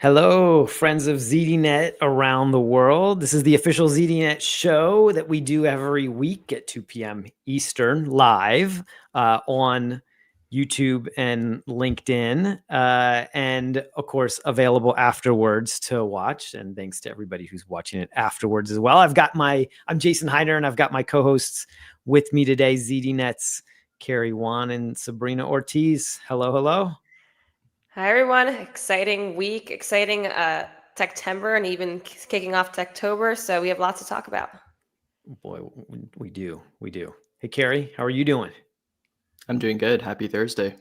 Hello, friends of ZDNet around the world. This is the official ZDNet show that we do every week at 2 p.m. Eastern live on YouTube and LinkedIn, and of course available afterwards to watch. And thanks to everybody who's watching it afterwards as well. I'm Jason Hiner, and I've got my co-hosts with me today, ZDNet's Kerry Wan and Sabrina Ortiz. Hello, hello. Hi, everyone. Exciting week, exciting Techtember, and even kicking off Techtober. So we have lots to talk about. Boy, we do. Hey, Kerry, how are you doing? I'm doing good. Happy Thursday.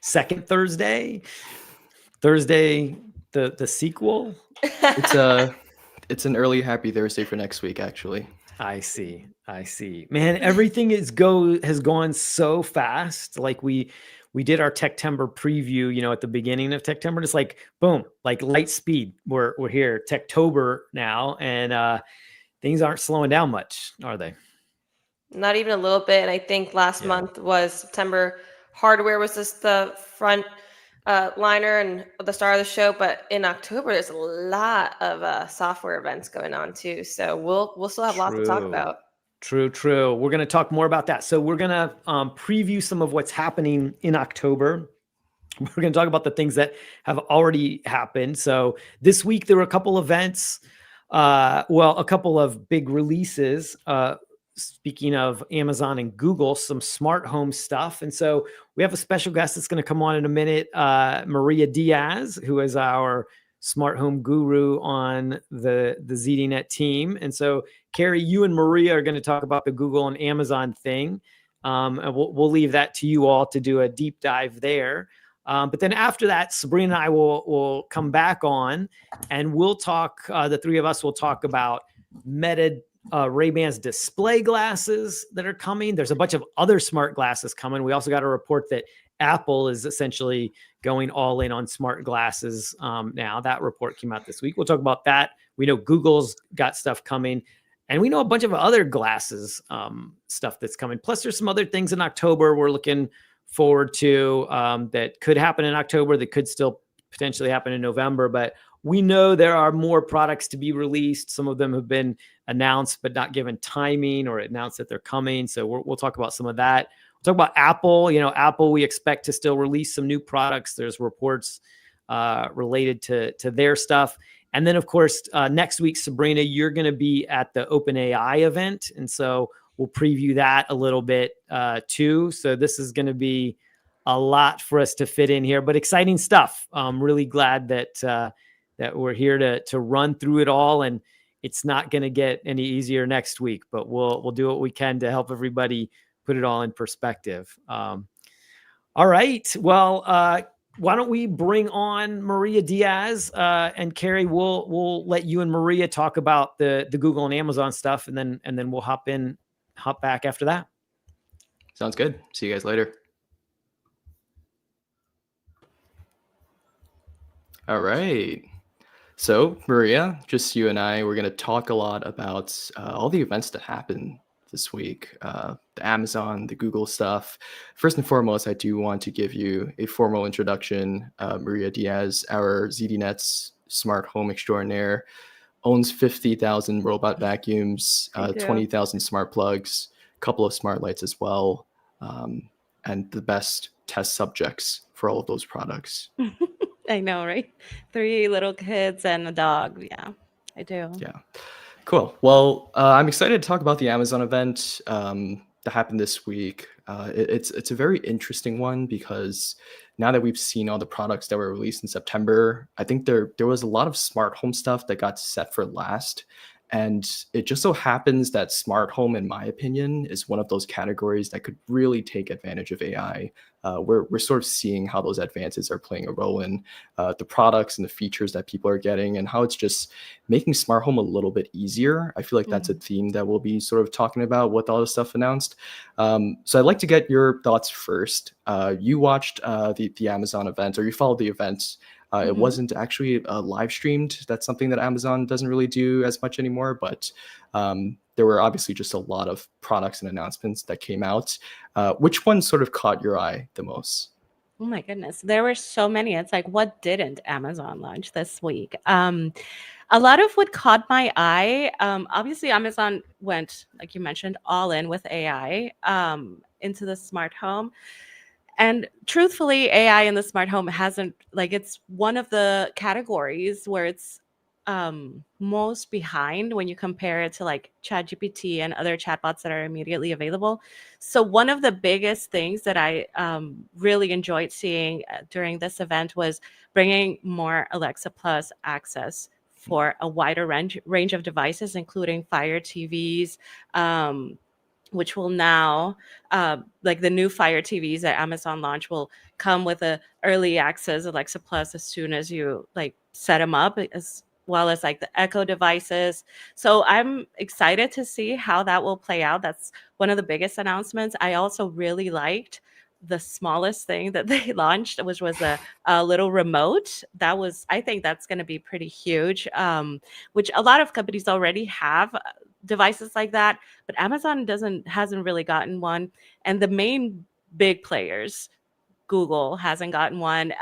Second Thursday, the sequel. It's an early Happy Thursday for next week, actually. I see. Man, everything has gone so fast. Like we did our Techtember preview, at the beginning of Techtember. It's like boom, like light speed. We're here, Techtober now, and things aren't slowing down much, are they? Not even a little bit. And I think last month was September. Hardware was just the front liner and the star of the show. But in October, there's a lot of software events going on too. So we'll still have lots to talk about. True. We're going to talk more about that. So we're going to preview some of what's happening in October. We're going to talk about the things that have already happened. So this week, there were a couple events, a couple of big releases. Speaking of Amazon and Google, some smart home stuff. And so we have a special guest that's going to come on in a minute, Maria Diaz, who is our smart home guru on the ZDNet team. And so, Kerry, you and Maria are going to talk about the Google and Amazon thing. And we'll leave that to you all to do a deep dive there. But then after that, Sabrina and I will come back on, and we'll talk, the three of us will talk about Meta Ray-Ban's display glasses that are coming. There's a bunch of other smart glasses coming. We also got a report that Apple is essentially going all in on smart glasses now. That report came out this week. We'll talk about that. We know Google's got stuff coming, and we know a bunch of other glasses stuff that's coming. Plus, there's some other things in October we're looking forward to that could happen in October, that could still potentially happen in November. But we know there are more products to be released. Some of them have been announced but not given timing, or announced that they're coming. So we'll talk about some of that. We'll talk about Apple. Apple, we expect to still release some new products. There's reports related to their stuff. And then, of course, next week, Sabrina, you're going to be at the OpenAI event. And so we'll preview that a little bit too. So this is going to be a lot for us to fit in here, but exciting stuff. I'm really glad that we're here to run through it all, and it's not going to get any easier next week, but we'll do what we can to help everybody put it all in perspective. All right. Well, why don't we bring on Maria Diaz and Kerry? We'll let you and Maria talk about the Google and Amazon stuff, and then we'll hop back after that. Sounds good. See you guys later. All right. So, Maria, just you and I, we're going to talk a lot about all the events that happened this week, the Amazon, the Google stuff. First and foremost, I do want to give you a formal introduction. Maria Diaz, our ZDNet's smart home extraordinaire, owns 50,000 robot vacuums, 20,000 smart plugs, a couple of smart lights as well, and the best test subjects for all of those products. I know, right? 3 little kids and a dog. Yeah, I do. Yeah. Cool. Well, I'm excited to talk about the Amazon event that happened this week. It's a very interesting one because now that we've seen all the products that were released in September, I think there was a lot of smart home stuff that got set for last. And it just so happens that smart home, in my opinion, is one of those categories that could really take advantage of AI. We're sort of seeing how those advances are playing a role in the products and the features that people are getting, and how it's just making smart home a little bit easier. I feel like that's a theme that we'll be sort of talking about with all the stuff announced. So I'd like to get your thoughts first. You watched the Amazon event, or you followed the event. It wasn't actually live streamed. That's something that Amazon doesn't really do as much anymore, but there were obviously just a lot of products and announcements that came out. Which one sort of caught your eye the most? Oh my goodness. There were so many. It's like, what didn't Amazon launch this week? A lot of what caught my eye, obviously, Amazon went, like you mentioned, all in with AI into the smart home. And truthfully, AI in the smart home hasn't, like, it's one of the categories where it's most behind when you compare it to like ChatGPT and other chatbots that are immediately available. So, one of the biggest things that I really enjoyed seeing during this event was bringing more Alexa Plus access for a wider range of devices, including Fire TVs. Which will now, like the new Fire TVs that Amazon launched, will come with a early access Alexa Plus as soon as you like set them up, as well as like the Echo devices. So I'm excited to see how that will play out. That's one of the biggest announcements. I also really liked the smallest thing that they launched, which was a little remote. That was, I think that's going to be pretty huge, which a lot of companies already have devices like that, but Amazon hasn't really gotten one. And the main big players, Google hasn't gotten one.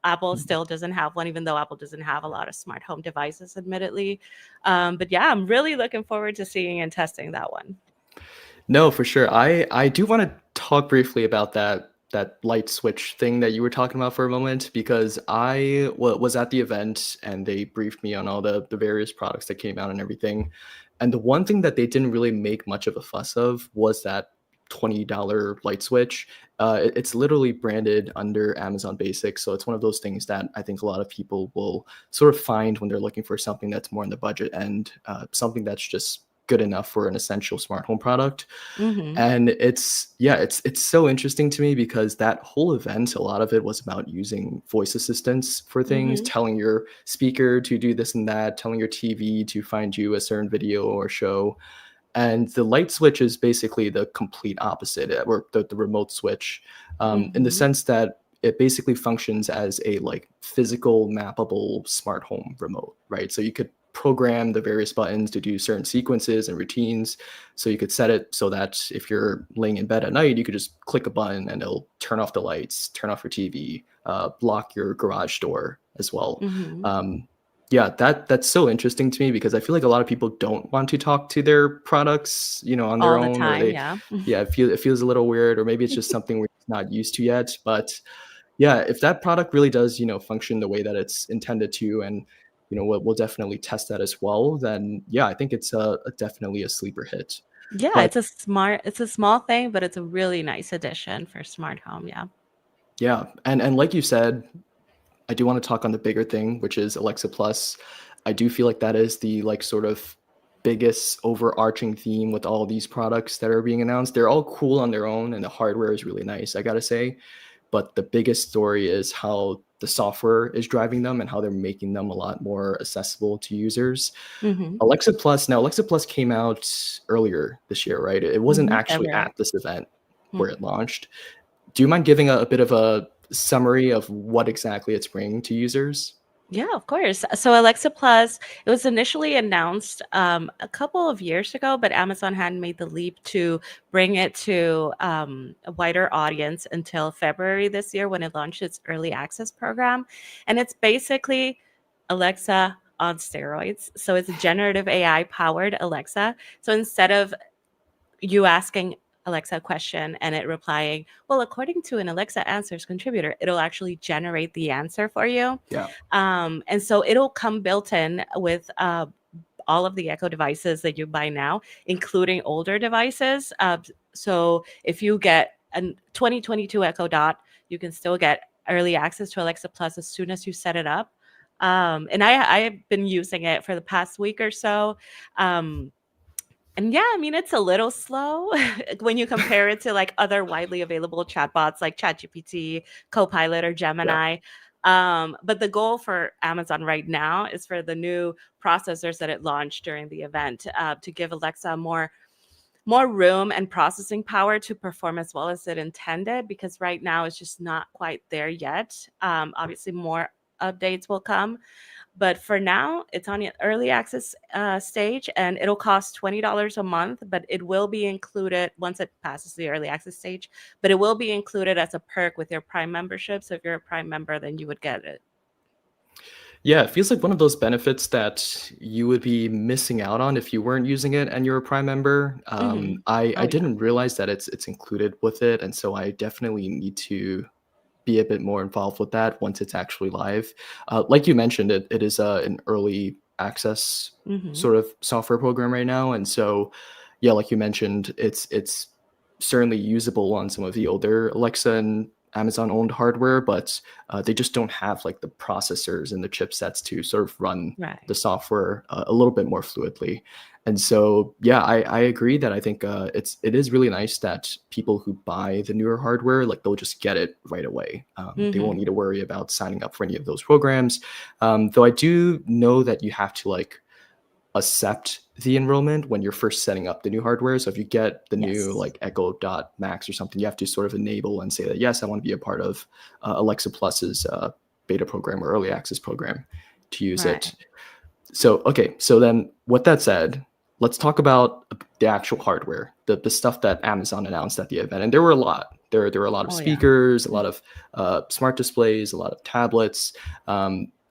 Apple still doesn't have one, even though Apple doesn't have a lot of smart home devices, admittedly. But yeah, I'm really looking forward to seeing and testing that one. No, for sure. I do want to talk briefly about that light switch thing that you were talking about for a moment, because I was at the event and they briefed me on all the various products that came out and everything. And the one thing that they didn't really make much of a fuss of was that $20 light switch. It's literally branded under Amazon Basics, so it's one of those things that I think a lot of people will sort of find when they're looking for something that's more in the budget end, something that's just good enough for an essential smart home product. Hmm. And it's so interesting to me because that whole event, a lot of it was about using voice assistants for things, Hmm. telling your speaker to do this and that, telling your TV to find you a certain video or show. And the light switch is basically the complete opposite, or the remote switch, in the Hmm. sense that it basically functions as a like physical mappable smart home remote, right? So you could program the various buttons to do certain sequences and routines. So you could set it so that if you're laying in bed at night, you could just click a button and it'll turn off the lights, turn off your TV, block your garage door as well. Hmm. Yeah, that's so interesting to me because I feel like a lot of people don't want to talk to their products, on their All the own, or time, yeah. yeah, it feels a little weird, or maybe it's just something we're not used to yet. But yeah, if that product really does, function the way that it's intended to, and we'll definitely test that as well, then yeah, I think it's definitely a sleeper hit. Yeah, But it's a small thing, but it's a really nice addition for smart home. Yeah. yeah, and like you said, I do want to talk on the bigger thing, which is Alexa Plus. I do feel like that is the like sort of biggest overarching theme with all these products that are being announced. They're all cool on their own and the hardware is really nice, I gotta say. But the biggest story is how the software is driving them and how they're making them a lot more accessible to users. Hmm. Alexa Plus came out earlier this year, right? It wasn't Hmm. actually February. at this event where it launched. Do you mind giving a bit of a summary of what exactly it's bringing to users? Yeah, of course. So Alexa Plus, it was initially announced a couple of years ago, but Amazon hadn't made the leap to bring it to a wider audience until February this year when it launched its early access program. And it's basically Alexa on steroids. So it's a generative AI powered Alexa. So instead of you asking Alexa a question and it replying, well, according to an Alexa Answers contributor, it'll actually generate the answer for you. Yeah. And so it'll come built in with all of the Echo devices that you buy now, including older devices. So if you get a 2022 Echo Dot, you can still get early access to Alexa Plus as soon as you set it up. And I've been using it for the past week or so. And yeah, I mean, it's a little slow when you compare it to like other widely available chatbots like ChatGPT, Copilot, or Yeah. Gemini. But the goal for Amazon right now is for the new processors that it launched during the event to give Alexa more room and processing power to perform as well as it intended, because right now it's just not quite there yet. Obviously, more updates will come. But for now, it's on the early access stage, and it'll cost $20 a month, but it will be included once it passes the early access stage. But it will be included as a perk with your Prime membership. So if you're a Prime member, then you would get it. Yeah, it feels like one of those benefits that you would be missing out on if you weren't using it and you're a Prime member. Mhm. I Oh, yeah. didn't realize that it's included with it, and so I definitely need to be a bit more involved with that once it's actually live. Like you mentioned, it is an early access Mhm. sort of software program right now, and so yeah, like you mentioned, it's certainly usable on some of the older Alexa and Amazon owned hardware, but they just don't have like the processors and the chipsets to sort of run Right. the software a little bit more fluidly. And so, yeah, I agree that I think it is really nice that people who buy the newer hardware, like they'll just get it right away. They won't Mhm. need to worry about signing up for any of those programs. Though I do know that you have to like accept the enrollment when you're first setting up the new hardware. So if you get the new Yes. like Echo Dot Max or something, you have to sort of enable and say that, yes, I want to be a part of Alexa Plus's beta program or early access program to use Right. it. So, okay. So then with that said, let's talk about the actual hardware, the stuff that Amazon announced at the event. And there were a lot. There were a lot of Oh, yeah. speakers, a lot of smart displays, a lot of tablets.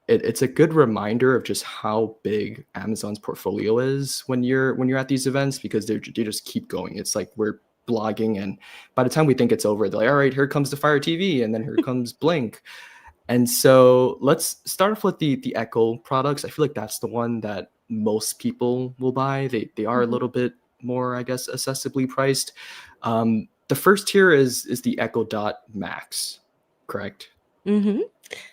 It's a good reminder of just how big Amazon's portfolio is when you're at these events, because they just keep going. It's like we're blogging, and by the time we think it's over, they're like, all right, here comes the Fire TV, and then here comes Blink. And so let's start off with the Echo products. I feel like that's the one that most people will buy. They are a Mhm. little bit more, I guess, accessibly priced. The first tier is the Echo Dot Max, correct? Mhm.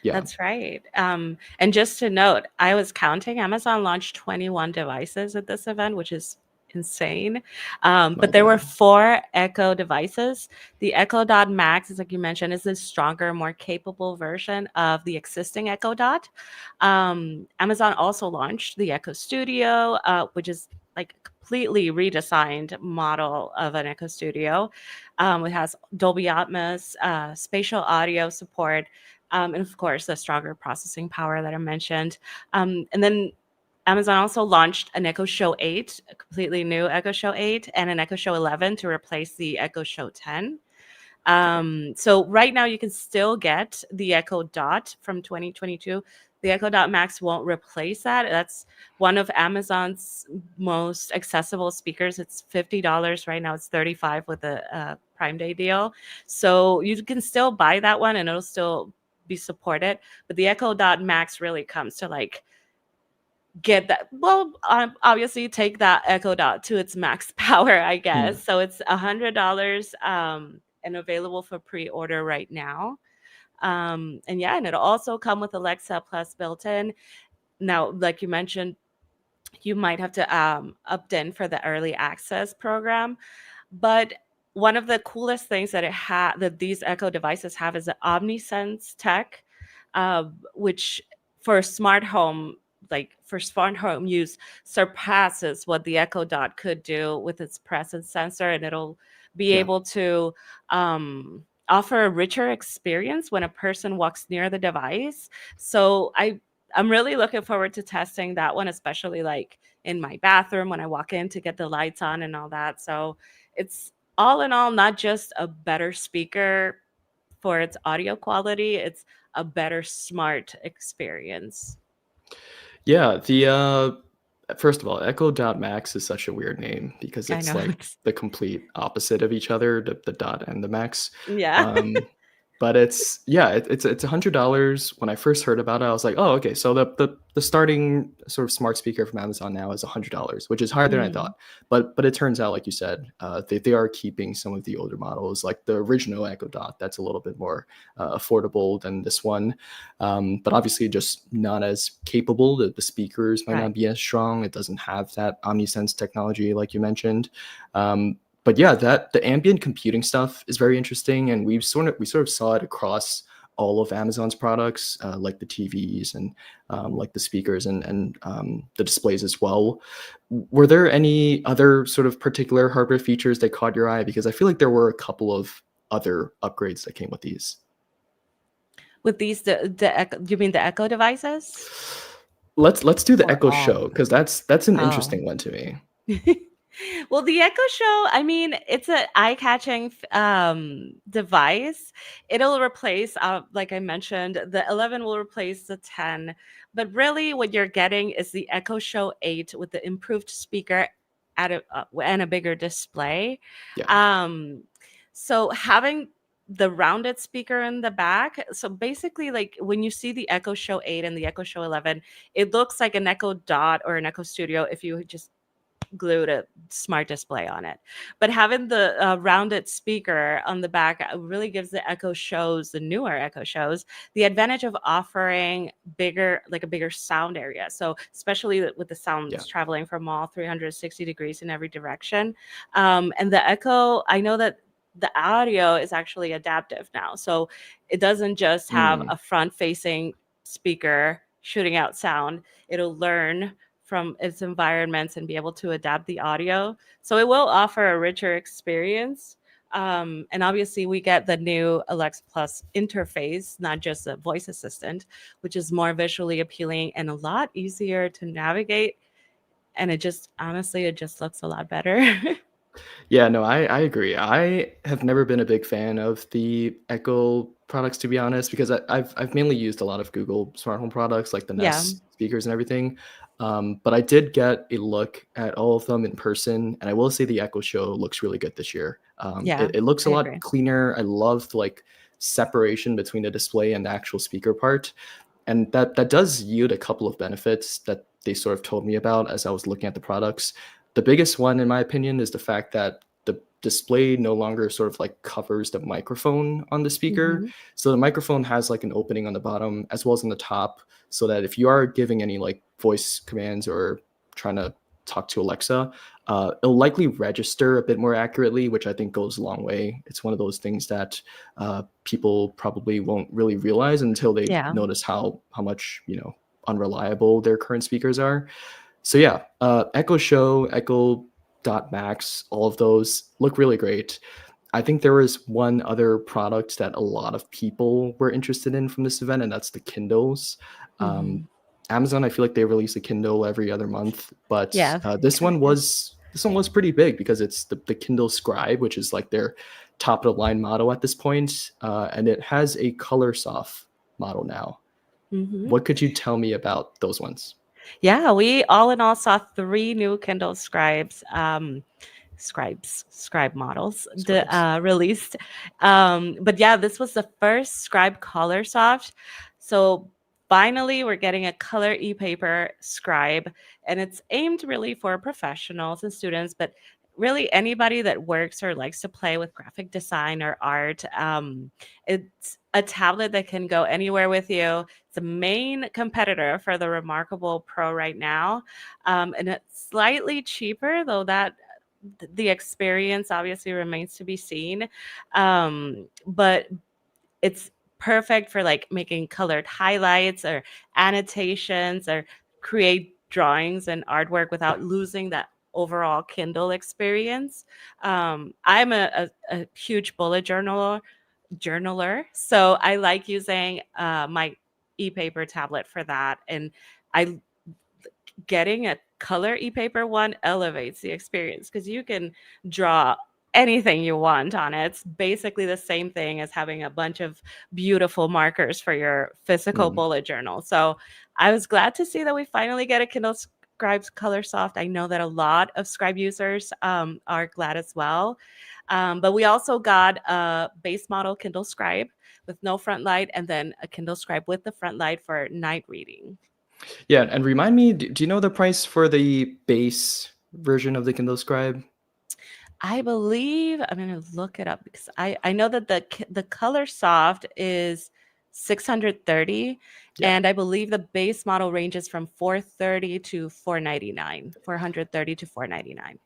Yeah. That's right. And just to note, I was counting, Amazon launched 21 devices at this event, which is insane. My But there were God. 4 Echo devices. The Echo Dot Max, as like you mentioned, is a stronger, more capable version of the existing Echo Dot. Amazon also launched the Echo Studio, which is like a completely redesigned model of an Echo Studio. It has Dolby Atmos, spatial audio support, and of course the stronger processing power that I mentioned. And then Amazon also launched an Echo Show 8, a completely new Echo Show 8, and an Echo Show 11 to replace the Echo Show 10. So right now you can still get the Echo Dot from 2022. The Echo Dot Max won't replace that. That's one of Amazon's most accessible speakers. It's $50 right now. It's $35 with a Prime Day deal. So you can still buy that one and it'll still be supported. But the Echo Dot Max really comes to like get that. Well, obviously take that Echo Dot to its max power, I Hmm. guess. So it's $100 and available for pre-order right now. And yeah, and it'll also come with Alexa Plus built in. Now, like you mentioned, you might have to opt in for the early access program. But one of the coolest things that that these Echo devices have is the OmniSense tech, which for smart home, like for smart home use, surpasses what the Echo Dot could do with its presence sensor, and it'll be Yeah. able to offer a richer experience when a person walks near the device. So I'm really looking forward to testing that one, especially like in my bathroom when I walk in to get the lights on and all that. So it's all in all not just a better speaker for its audio quality, it's a better smart experience. Yeah. The first of all, Echo Dot Max is such a weird name because I it's know. like the complete opposite of each other, the dot and the max. Yeah. Um, but it's yeah, it's $100. When I first heard about it, I was like, oh, okay. So the starting sort of smart speaker from Amazon now is $100, which is higher than I Mhm. thought. But it turns out, like you said, they are keeping some of the older models, like the original Echo Dot. That's a little bit more affordable than this one, but obviously just not as capable. The speakers might not Right. be as strong. It doesn't have that OmniSense technology, like you mentioned. But yeah, that the ambient computing stuff is very interesting, and we sort of saw it across all of Amazon's products, like the TVs and like the speakers and the displays as well. Were there any other sort of particular hardware features that caught your eye? Because I feel like there were a couple of other upgrades that came with these. With these, you mean the Echo devices? Let's do the Or Echo all Show, of because that's an Oh. interesting one to me. Well, the Echo Show, I mean, it's an eye-catching device. It'll replace, like I mentioned, the 11 will replace the 10. But really, what you're getting is the Echo Show 8 with the improved speaker and a bigger display. Yeah. So having the rounded speaker in the back, so basically, like when you see the Echo Show 8 and the Echo Show 11, it looks like an Echo Dot or an Echo Studio if you just glued a smart display on it. But having the rounded speaker on the back really gives the Echo Shows, the newer Echo Shows, the advantage of offering a bigger sound area. So especially with the sounds Yeah. traveling from all 360 degrees in every direction. And the Echo, I know that the audio is actually adaptive now. So it doesn't just have a front facing speaker shooting out sound. It'll learn from its environments and be able to adapt the audio. So it will offer a richer experience. And obviously, we get the new Alexa Plus interface, not just a voice assistant, which is more visually appealing and a lot easier to navigate. And it just looks a lot better. Yeah, no, I agree. I have never been a big fan of the Echo products, to be honest, because I've mainly used a lot of Google smart home products like the Yeah. Nest speakers and everything. But I did get a look at all of them in person, and I will say the Echo Show looks really good this year. Yeah, It looks a I lot agree. cleaner. I love the like separation between the display and the actual speaker part, and that does yield a couple of benefits that they sort of told me about as I was looking at the products. The biggest one, in my opinion, is the fact that the display no longer sort of like covers the microphone on the speaker. Mhm. So the microphone has like an opening on the bottom as well as on the top, so that if you are giving any like voice commands or trying to talk to Alexa, it'll likely register a bit more accurately, which I think goes a long way. It's one of those things that people probably won't really realize until they Yeah. notice how much, unreliable their current speakers are. So yeah, Echo Show, Echo Dot Max, all of those look really great. I think there was one other product that a lot of people were interested in from this event, and that's the Kindles. Mhm. Amazon, I feel like they release a Kindle every other month, but Yeah, this one kinda. was pretty big because it's the Kindle Scribe, which is like their top of the line model at this point, and it has a color soft model now. Mhm. What could you tell me about those ones? Yeah, we all in all saw 3 new Kindle scribe models Scribes. released. But yeah, this was the first Scribe Color Soft. So finally, we're getting a color e-paper scribe, and it's aimed really for professionals and students, but really anybody that works or likes to play with graphic design or art. It's a tablet that can go anywhere with you. It's the main competitor for the Remarkable Pro right now, and it's slightly cheaper, though that the experience obviously remains to be seen. But it's perfect for like making colored highlights or annotations or create drawings and artwork without losing that overall Kindle experience. I'm a huge bullet journaler, so I like using my e-paper tablet for that. And I getting a color e-paper one elevates the experience because you can draw anything you want on it. It's basically the same thing as having a bunch of beautiful markers for your physical Mm. bullet journal. So I was glad to see that we finally get a Kindle Scribe Color Soft. I know that a lot of Scribe users are glad as well. But we also got a base model Kindle Scribe with no front light, and then a Kindle Scribe with the front light for night reading. Yeah, and remind me, do you know the price for the base version of the Kindle Scribe? I believe I'm gonna look it up because I know that the Color Soft is 630, Yeah. and I believe the base model ranges from 430 to 499, 430 to 499.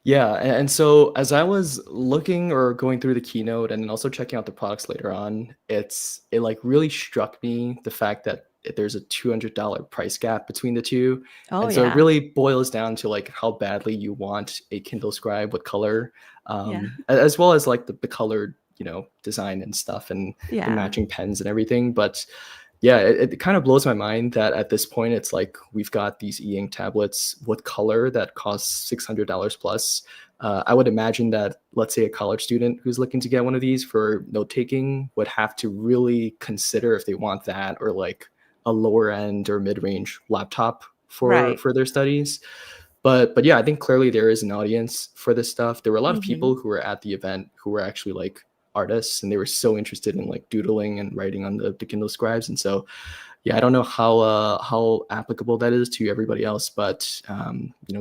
Yeah, and so as I was looking or going through the keynote and then also checking out the products later on, it like really struck me the fact that there's a $200 price gap between the two. Oh And so it yeah, really boils down to like how badly you want a Kindle Scribe with color, yeah, as well as like the colored, design and stuff and the yeah. matching pens and everything. But Yeah, it kind of blows my mind that at this point it's like we've got these e-ink tablets with color that costs $600 plus. I would imagine that, let's say, a college student who's looking to get one of these for note taking would have to really consider if they want that or like a lower end or mid range laptop Right. for their studies. But yeah, I think clearly there is an audience for this stuff. There were a lot of Mhm. people who were at the event who were actually like artists, and they were so interested in like doodling and writing on the Kindle Scribes. And so yeah, I don't know how applicable that is to everybody else, but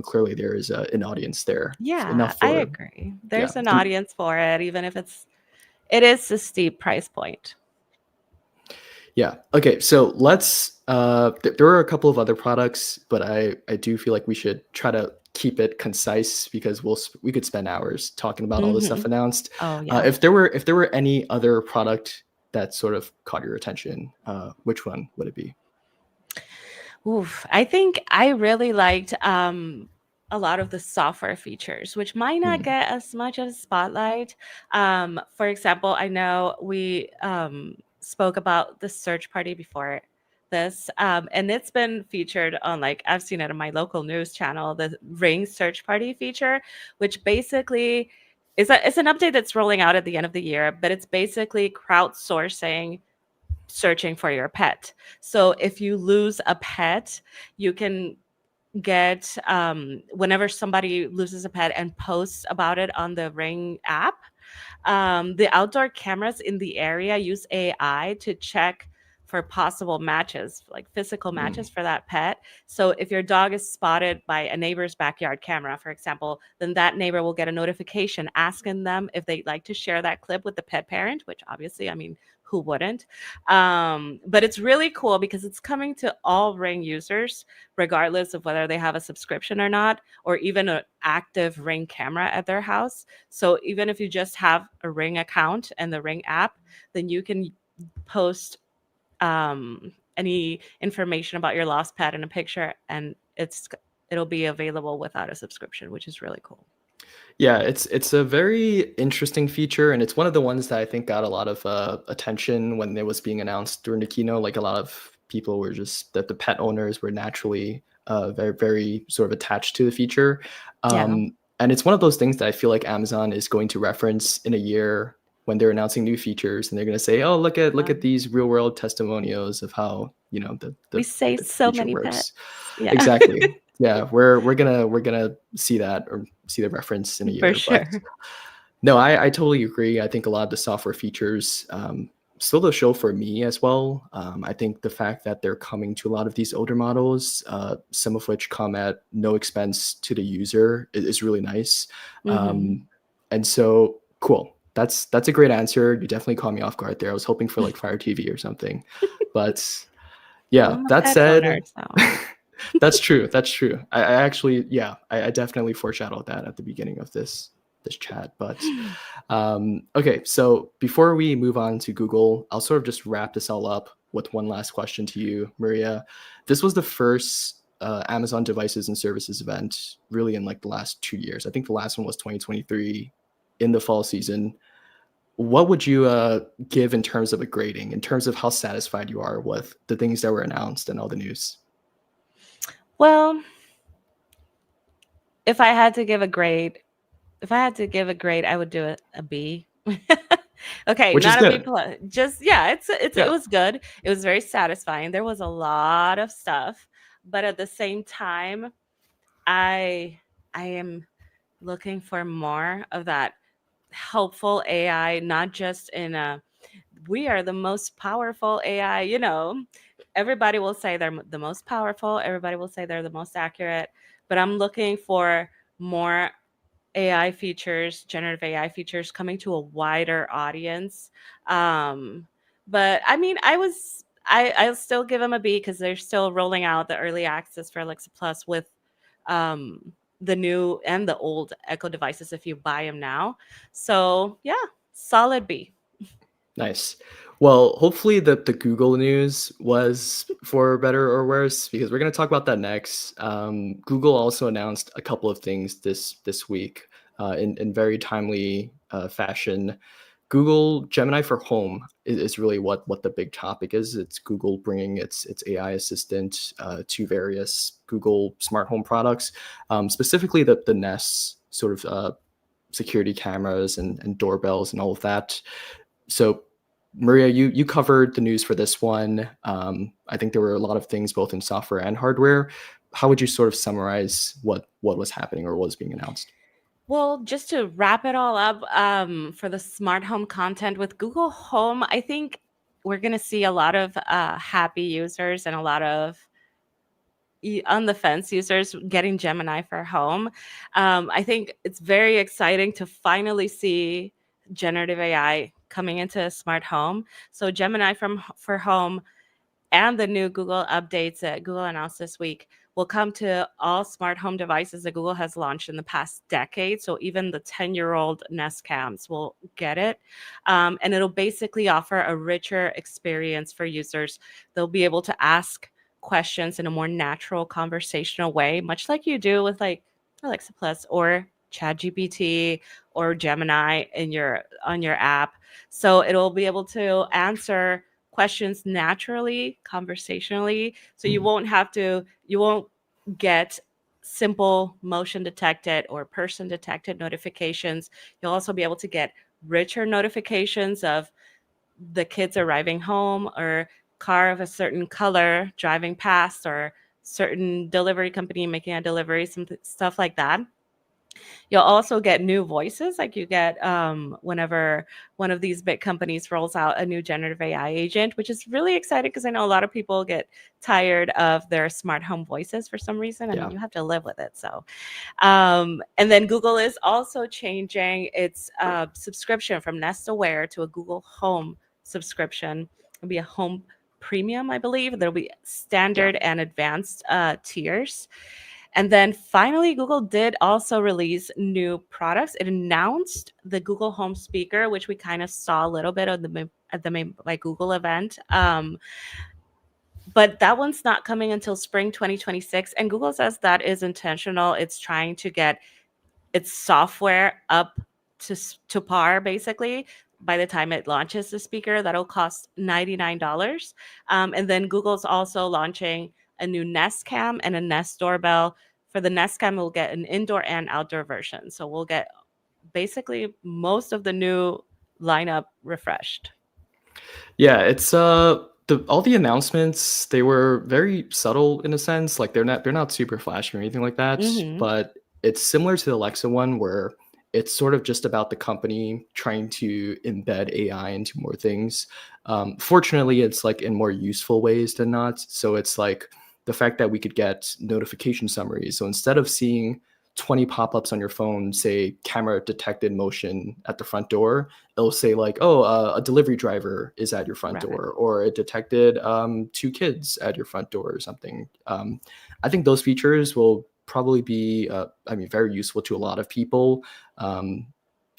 clearly there is an audience there Yeah, enough I for agree. yeah. There's an audience for it, even if it is a steep price point. Yeah. Okay. So let's. There are a couple of other products, but I do feel like we should try to keep it concise because we could spend hours talking about all the stuff Mhm. announced. Oh yeah. If there were any other product that sort of caught your attention, which one would it be? Oof. I think I really liked a lot of the software features, which might not Hmm. get as much of a spotlight. For example, I know we spoke about the search party before this, and it's been featured on, like, I've seen it on my local news channel, the Ring search party feature, which basically it's an update that's rolling out at the end of the year, but it's basically crowdsourcing searching for your pet. So if you lose a pet, you can get whenever somebody loses a pet and posts about it on the Ring app, the outdoor cameras in the area use AI to check for possible matches, like physical matches for that pet. So if your dog is spotted by a neighbor's backyard camera, for example, then that neighbor will get a notification asking them if they'd like to share that clip with the pet parent, which obviously, I mean, who wouldn't? But it's really cool because it's coming to all Ring users, regardless of whether they have a subscription or not, or even an active Ring camera at their house. So even if you just have a Ring account and the Ring app, then you can post any information about your lost pet in a picture, and it'll be available without a subscription, which is really cool. Yeah, it's a very interesting feature, and it's one of the ones that I think got a lot of attention when it was being announced during the keynote. Like a lot of people were just that the pet owners were naturally very very sort of attached to the feature, Yeah. and it's one of those things that I feel like Amazon is going to reference in a year when they're announcing new features, and they're going to say, "Oh, look at these real world testimonials of how We saved the so feature many pets. works." Yeah. Exactly. Yeah, we're gonna see that or see the reference in a For year. But sure. no, I totally agree. I think a lot of the software features still the show for me as well. I think the fact that they're coming to a lot of these older models, some of which come at no expense to the user, is really nice. Mhm. And so cool. That's a great answer. You definitely caught me off guard there. I was hoping for like Fire TV or something, but yeah. I'm a That pet owner, said, so that's true. That's true. I actually, yeah, I definitely foreshadowed that at the beginning of this chat. But okay, so before we move on to Google, I'll sort of just wrap this all up with one last question to you, Maria. This was the first Amazon devices and services event really in like the last 2 years. I think the last one was 2023 in the fall season. What would you give in terms of a grading, in terms of how satisfied you are with the things that were announced and all the news? well, if I had to give a grade, I would do it a B. Okay, Which is not a B good. plus. Just yeah, it Yeah. was good. It was very satisfying. There was a lot of stuff, but at the same time, I I am looking for more of that helpful AI, not just in a we are the most powerful AI, everybody will say they're the most powerful, everybody will say they're the most accurate, but I'm looking for more AI features, generative AI features coming to a wider audience. Um, but I mean, I'll still give them a B because they're still rolling out the early access for Alexa Plus with the new and the old Echo devices if you buy them now. So yeah, solid B. Nice. Well, hopefully the Google news was for better or worse because we're going to talk about that next. Google also announced a couple of things this week in very timely fashion. Google Gemini for Home is really what the big topic is. It's Google bringing its AI assistant to various Google smart home products, specifically the Nest sort of security cameras and doorbells and all of that. So Maria, you covered the news for this one. I think there were a lot of things both in software and hardware. How would you sort of summarize what was happening or was being announced? Well, just to wrap it all up, for the smart home content with Google Home, I think we're going to see a lot of happy users and a lot of on the fence users getting Gemini for home. I think it's very exciting to finally see generative AI coming into a smart home. So Gemini for home and the new Google updates that Google announced this week will come to all smart home devices that Google has launched in the past decade. So even the 10-year-old Nest Cams will get it. And it'll basically offer a richer experience for users. They'll be able to ask questions in a more natural conversational way, much like you do with like Alexa Plus or ChatGPT or Gemini on your app. So it'll be able to answer questions naturally, conversationally. So you won't get simple motion detected or person detected notifications. You'll also be able to get richer notifications of the kids arriving home or car of a certain color driving past or certain delivery company making a delivery, some stuff like that. You'll also get new voices, like you get whenever one of these big companies rolls out a new generative AI agent, which is really exciting because I know a lot of people get tired of their smart home voices for some reason, and you have to live with it. So, and then Google is also changing its subscription from Nest Aware to a Google Home subscription. It'll be a Home Premium, I believe. There'll be standard and advanced tiers. And then finally, Google did also release new products. It announced the Google Home speaker, which we kind of saw a little bit at the Made by Google event. But that one's not coming until spring 2026. And Google says that is intentional. It's trying to get its software up to par, basically. By the time it launches the speaker, that'll cost $99. And then Google's also launching a new Nest Cam and a Nest doorbell. For the Nest Cam, we'll get an indoor and outdoor version. So we'll get basically most of the new lineup refreshed. Yeah, it's all the announcements, they were very subtle in a sense. Like they're not super flashy or anything like that. But it's similar to the Alexa one where it's sort of just about the company trying to embed AI into more things. Fortunately, it's like in more useful ways than not. So it's like the fact that we could get notification summaries. So instead of seeing 20 pop-ups on your phone, say camera detected motion at the front door, it'll say like, oh, a delivery driver is at your front door, or it detected 2 kids at your front door or something. I think those features will probably be, very useful to a lot of people.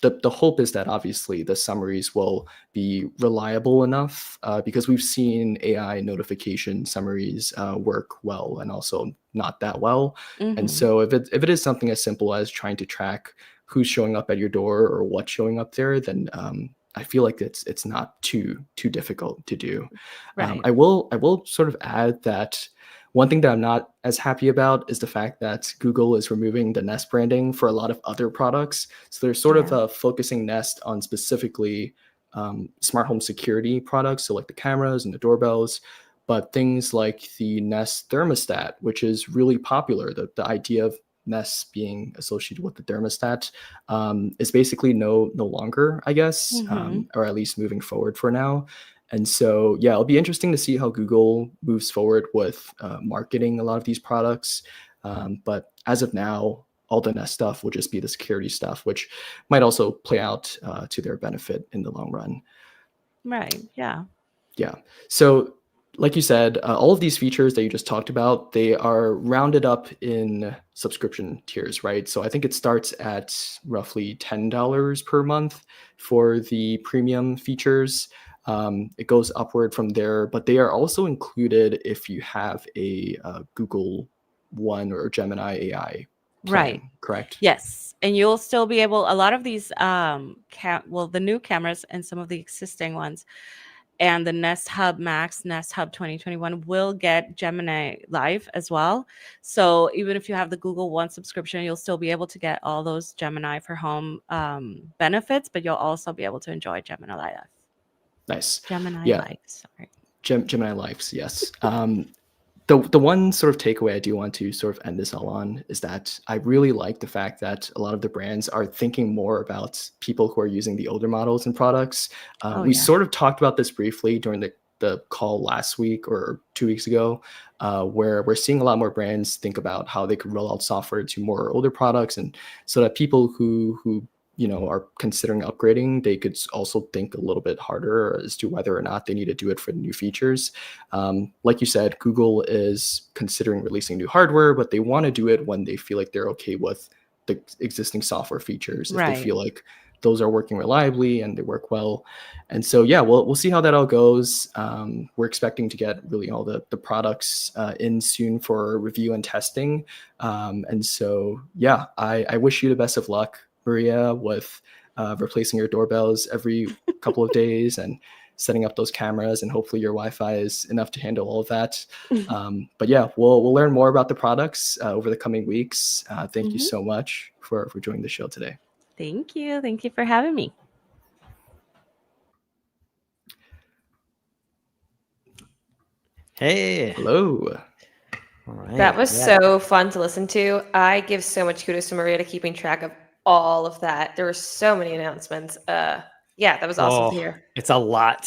The hope is that obviously the summaries will be reliable enough because we've seen AI notification summaries work well and also not that well. And so if it is something as simple as trying to track who's showing up at your door or what's showing up there, then I feel like it's not too difficult to do. I will sort of add that one thing that I'm not as happy about is the fact that Google is removing the Nest branding for a lot of other products. So they're sort of focusing Nest on specifically smart home security products, so like the cameras and the doorbells, but things like the Nest thermostat, which is really popular. The idea of Nest being associated with the thermostat is basically no longer, I guess, or at least moving forward for now. And so, yeah, it'll be interesting to see how Google moves forward with marketing a lot of these products. But as of now, all the Nest stuff will just be the security stuff, which might also play out to their benefit in the long run. Right. Yeah. Yeah. So like you said, all of these features that you just talked about, they are rounded up in subscription tiers, right? So I think it starts at roughly $10 per month for the premium features. It goes upward from there, but they are also included if you have a Google One or Gemini AI Right. correct? Yes. And you'll still be able, a lot of these, the new cameras and some of the existing ones and the Nest Hub Max, Nest Hub 2021 will get Gemini Live as well. So even if you have the Google One subscription, you'll still be able to get all those Gemini for home benefits, but you'll also be able to enjoy Gemini Live. Nice. Gemini Yeah. Live, sorry. Gemini Lives, yes. The one sort of takeaway I do want to sort of end this all on is that I really like the fact that a lot of the brands are thinking more about people who are using the older models and products. We sort of talked about this briefly during the call last week or 2 weeks ago, where we're seeing a lot more brands think about how they could roll out software to more older products, and so that people who are considering upgrading, they could also think a little bit harder as to whether or not they need to do it for the new features. Like you said, Google is considering releasing new hardware, but they want to do it when they feel like they're okay with the existing software features. If they feel like those are working reliably and they work well. And so, yeah, we'll see how that all goes. We're expecting to get really all the products in soon for review and testing. And so, yeah, I wish you the best of luck, Maria, with replacing your doorbells every couple of days and setting up those cameras, and hopefully your Wi-Fi is enough to handle all of that. But yeah, we'll learn more about the products over the coming weeks. Thank you so much for joining the show today. Thank you. Thank you for having me. Hey. Hello. All right. That was so fun to listen to. I give so much kudos to Maria to keeping track of all of that. There were so many announcements. Yeah, that was awesome to hear. It's a lot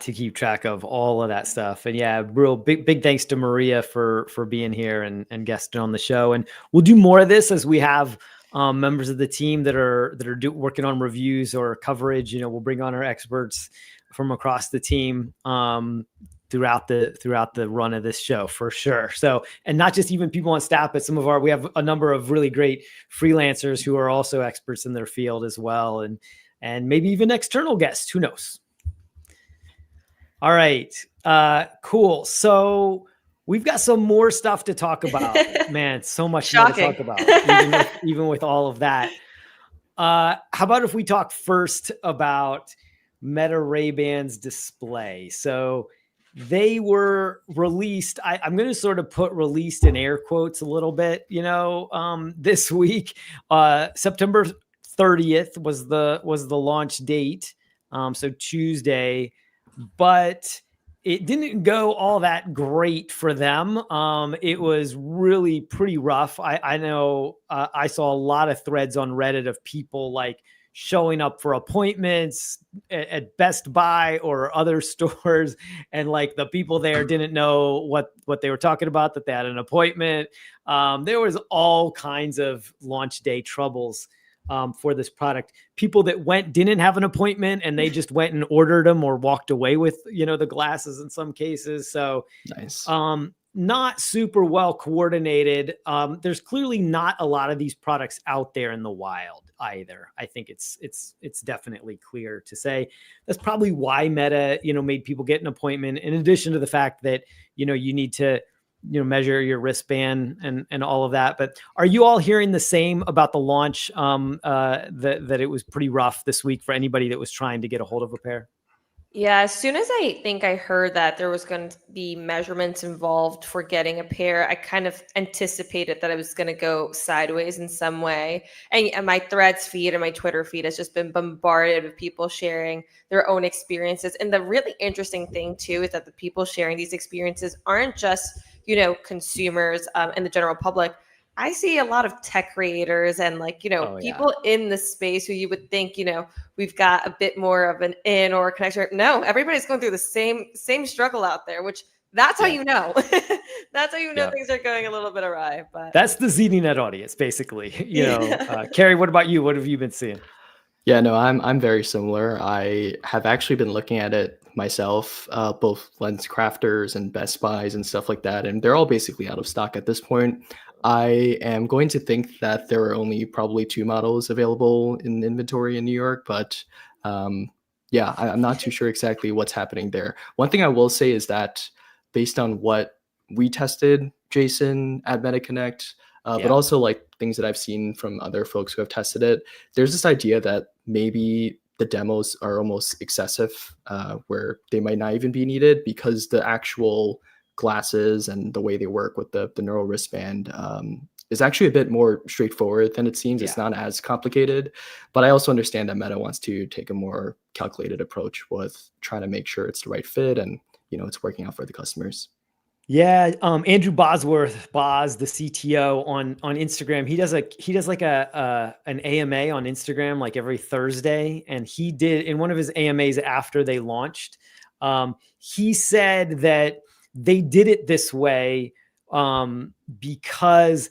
to keep track of, all of that stuff. And yeah, real big thanks to Maria for being here and guesting on the show. And we'll do more of this as we have members of the team that are working on reviews or coverage. We'll bring on our experts from across the team throughout the run of this show for sure. So, and not just even people on staff, but we have a number of really great freelancers who are also experts in their field as well. And maybe even external guests, who knows? All right. Cool. So we've got some more stuff to talk about, man. So much more to talk about, even with all of that. How about if we talk first about Meta Ray-Ban's display? So they were released. I'm going to sort of put released in air quotes a little bit, this week. September 30th was the launch date. So Tuesday, but it didn't go all that great for them. It was really pretty rough. I know I saw a lot of threads on Reddit of people like showing up for appointments at Best Buy or other stores, and like the people there didn't know what they were talking about, that they had an appointment. There was all kinds of launch day troubles for this product. People that didn't have an appointment and they just went and ordered them or walked away with, the glasses in some cases. So nice. Not super well coordinated. There's clearly not a lot of these products out there in the wild either. I think it's definitely clear to say that's probably why Meta, made people get an appointment, in addition to the fact that, you need to, measure your wristband and all of that. But are you all hearing the same about the launch, that it was pretty rough this week for anybody that was trying to get a hold of a pair? Yeah, as soon as I think I heard that there was going to be measurements involved for getting a pair, I kind of anticipated that it was going to go sideways in some way. And my Threads feed and my Twitter feed has just been bombarded with people sharing their own experiences. And the really interesting thing, too, is that the people sharing these experiences aren't just, consumers and the general public. I see a lot of tech creators and people in the space who you would think, we've got a bit more of an in or connection. No, everybody's going through the same struggle out there, which that's how you know. That's how you know things are going a little bit awry. But that's the ZDNET audience, basically. Kerry, what about you? What have you been seeing? Yeah, no, I'm very similar. I have actually been looking at it myself, both Lens Crafters and Best Buys and stuff like that, and they're all basically out of stock at this point. I am going to think that there are only probably 2 models available in inventory in New York, but I'm not too sure exactly what's happening there. One thing I will say is that based on what we tested, Jason, at MetaConnect, but also like things that I've seen from other folks who have tested it. There's this idea that maybe the demos are almost excessive, where they might not even be needed because the actual glasses and the way they work with the neural wristband is actually a bit more straightforward than it seems. It's not as complicated, but I also understand that Meta wants to take a more calculated approach with trying to make sure it's the right fit and, it's working out for the customers. Yeah, Andrew Bosworth, Boz, the CTO on Instagram, he does like an AMA on Instagram like every Thursday, and he did in one of his AMAs after they launched. He said that they did it this way because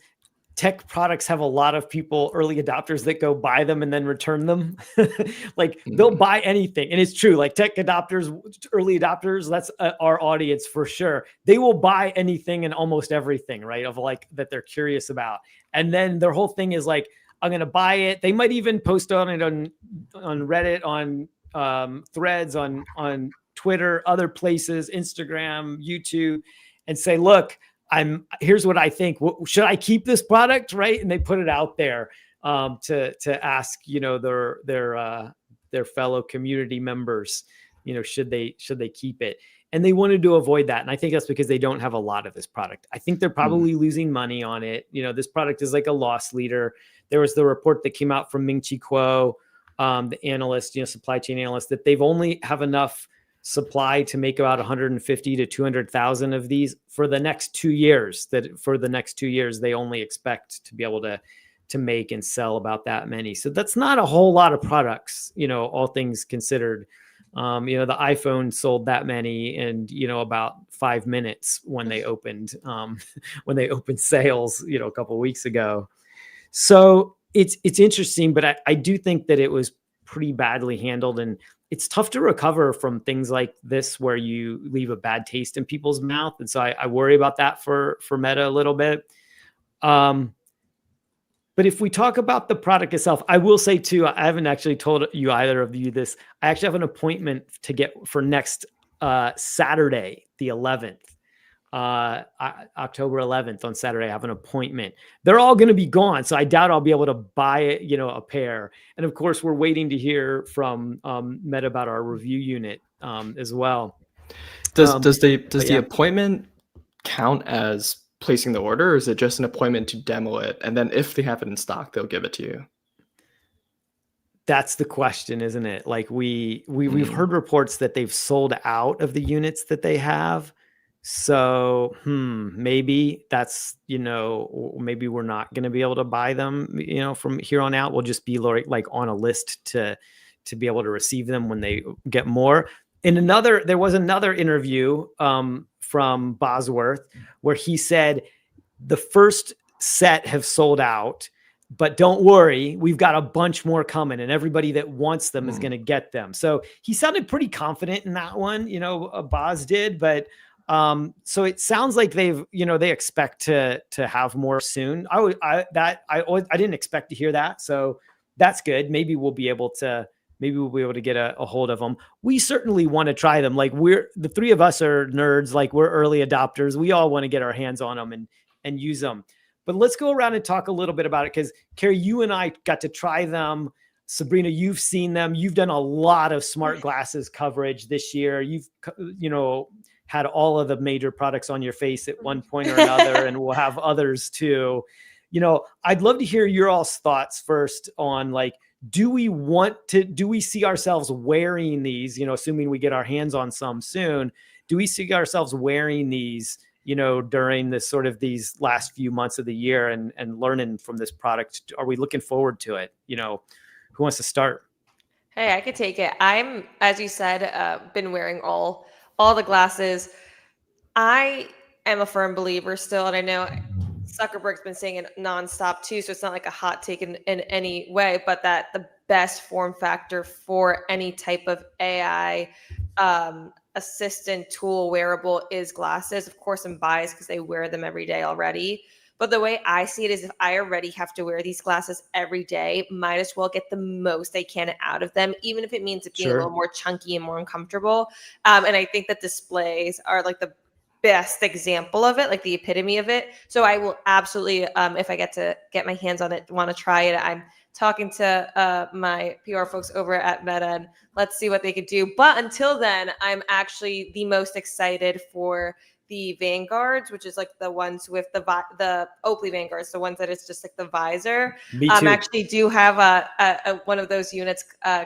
tech products have a lot of people, early adopters, that go buy them and then return them. Like they'll buy anything. And it's true, like tech adopters, early adopters, that's our audience for sure. They will buy anything and almost everything, right? Of like that they're curious about. And then their whole thing is like, I'm going to buy it. They might even post on it on Reddit, on threads, on Twitter, other places, Instagram, YouTube, and say, look, here's what I think. Should I keep this product? Right. And they put it out there to ask, their fellow community members, should they keep it? And they wanted to avoid that. And I think that's because they don't have a lot of this product. I think they're probably losing money on it. This product is like a loss leader. There was the report that came out from Ming-Chi Kuo, the analyst, supply chain analyst, that they've only have enough supply to make about 150 to 200,000 of these for the next 2 years. That for the next 2 years, they only expect to be able to make and sell about that many. So that's not a whole lot of products, all things considered. The iPhone sold that many in, about 5 minutes when they opened sales, a couple of weeks ago. So it's interesting, but I do think that it was pretty badly handled, and it's tough to recover from things like this where you leave a bad taste in people's mouth. And so I worry about that for Meta a little bit. But if we talk about the product itself, I will say too, I haven't actually told you either of you this. I actually have an appointment to get for next Saturday, the 11th. October 11th on Saturday, I have an appointment. They're all going to be gone, so I doubt I'll be able to buy a pair. And of course, we're waiting to hear from Meta about our review unit as well. Does the appointment count as placing the order, or is it just an appointment to demo it, and then if they have it in stock, they'll give it to you? That's the question, isn't it? Like we've heard reports that they've sold out of the units that they have. So, maybe that's, maybe we're not going to be able to buy them, from here on out. We'll just be like on a list to be able to receive them when they get more. There was another interview from Bosworth where he said the first set have sold out, but don't worry, we've got a bunch more coming, and everybody that wants them is going to get them. So he sounded pretty confident in that one, Boz did, but so it sounds like they've, they expect to have more soon. I didn't expect to hear that. So that's good. Maybe we'll be able to get a hold of them. We certainly want to try them. Like the three of us are nerds. Like we're early adopters. We all want to get our hands on them and use them. But let's go around and talk a little bit about it. Cause Kerry, you and I got to try them. Sabrina, you've seen them. You've done a lot of smart glasses coverage this year. You've, had all of the major products on your face at one point or another, and we'll have others too. I'd love to hear your all's thoughts first on like, do we see ourselves wearing these, assuming we get our hands on some soon, do we see ourselves wearing these, during this sort of these last few months of the year and learning from this product? Are we looking forward to it? Who wants to start? Hey, I could take it. I'm, as you said, been wearing all the glasses. I am a firm believer still, and I know Zuckerberg's been saying it nonstop too, so it's not like a hot take in any way, but that the best form factor for any type of AI assistant tool wearable is glasses. Of course, I'm biased because they wear them every day already. But the way I see it is if I already have to wear these glasses every day, might as well get the most I can out of them, even if it means it being a little more chunky and more uncomfortable. And I think that displays are like the best example of it, like the epitome of it. So I will absolutely, if I get my hands on it, want to try it. I'm talking to my PR folks over at Meta, and let's see what they could do. But until then, I'm actually the most excited for the Vanguards, which is like the ones with the Oakley Vanguards, the ones that it's just like the visor. Me too. Actually do have a one of those units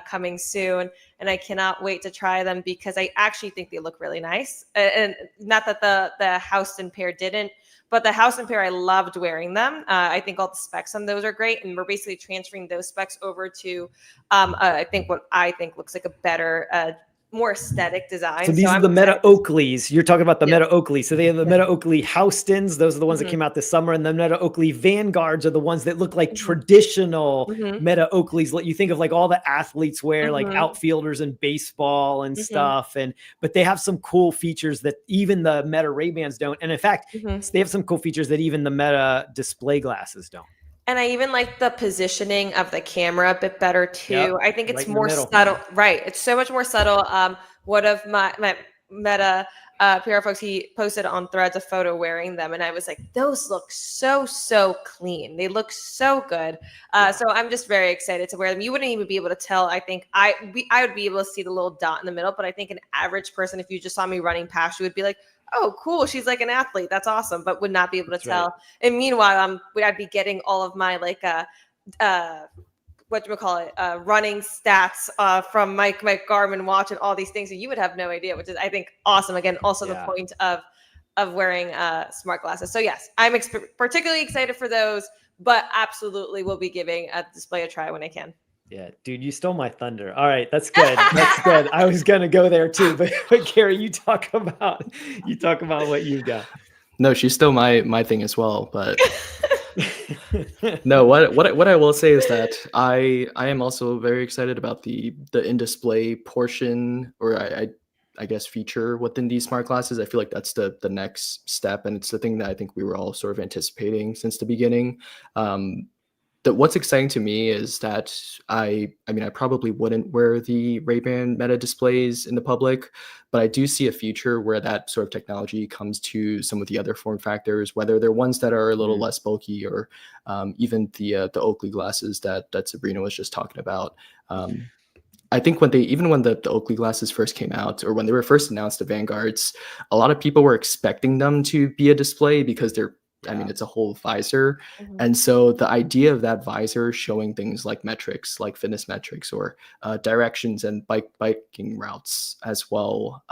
coming soon, and I cannot wait to try them because I actually think they look really nice. And not that the Houston pair didn't, but the Houston pair, I loved wearing them. I think all the specs on those are great, and we're basically transferring those specs over to I think what I think looks like a better more aesthetic design. So these are I'm the Meta excited. Oakleys. You're talking about the Yeah. Meta Oakley. So they have the Meta Oakley Houstons. Those are the ones that Mhm. came out this summer. And the Meta Oakley Vanguards are the ones that look like Mhm. traditional Mhm. Meta Oakleys. Like you think of like all the athletes wear, like Mhm. outfielders in baseball and Mhm. stuff. But they have some cool features that even the Meta Ray-Bans don't. And in fact, Mhm. they have some cool features that even the Meta display glasses don't. And I even like the positioning of the camera a bit better too. Yep, I think it's right in the more middle. subtle. Right. It's so much more subtle. One of my Meta PR folks, he posted on Threads a photo wearing them, and I was like, those look so clean. They look so good. So I'm just very excited to wear them. You wouldn't even be able to tell. I think I would be able to see the little dot in the middle, but I think an average person, if you just saw me running past, you would be like, oh, cool, she's like an athlete. That's awesome, but would not be able to That's right. tell. And meanwhile, I'd be getting all of my like running stats from my Garmin watch and all these things, and you would have no idea, which is I think awesome. Again, also the point of wearing smart glasses. So yes, I'm particularly excited for those, but absolutely will be giving a display a try when I can. Yeah, dude, you stole my thunder. All right, that's good. That's good. I was gonna go there too, but Kerry, you talk about what you got. No, she's still my thing as well. But no, what I will say is that I am also very excited about the in-display portion, or I guess feature within these smart glasses. I feel like that's the next step, and it's the thing that I think we were all sort of anticipating since the beginning. What's exciting to me is that I mean, I probably wouldn't wear the Ray-Ban Meta displays in the public, but I do see a future where that sort of technology comes to some of the other form factors, whether they're ones that are a little less bulky, or even the Oakley glasses that Sabrina was just talking about. I think when the Oakley glasses first came out, or when they were first announced, the Vanguards, a lot of people were expecting them to be a display because I mean, it's a whole visor. Mhm. And so the idea of that visor showing things like metrics, like fitness metrics, or directions and biking routes as well,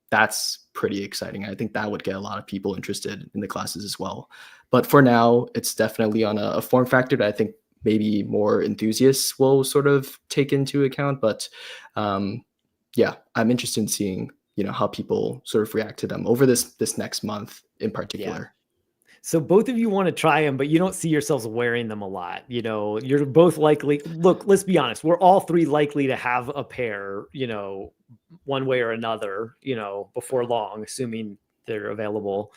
that's pretty exciting. I think that would get a lot of people interested in the classes as well. But for now, it's definitely on a form factor that I think maybe more enthusiasts will sort of take into account. But yeah, I'm interested in seeing, how people sort of react to them over this next month in particular. So both of you want to try them, but you don't see yourselves wearing them a lot. You're both likely. Look, let's be honest. We're all three likely to have a pair, one way or another, before long, assuming they're available.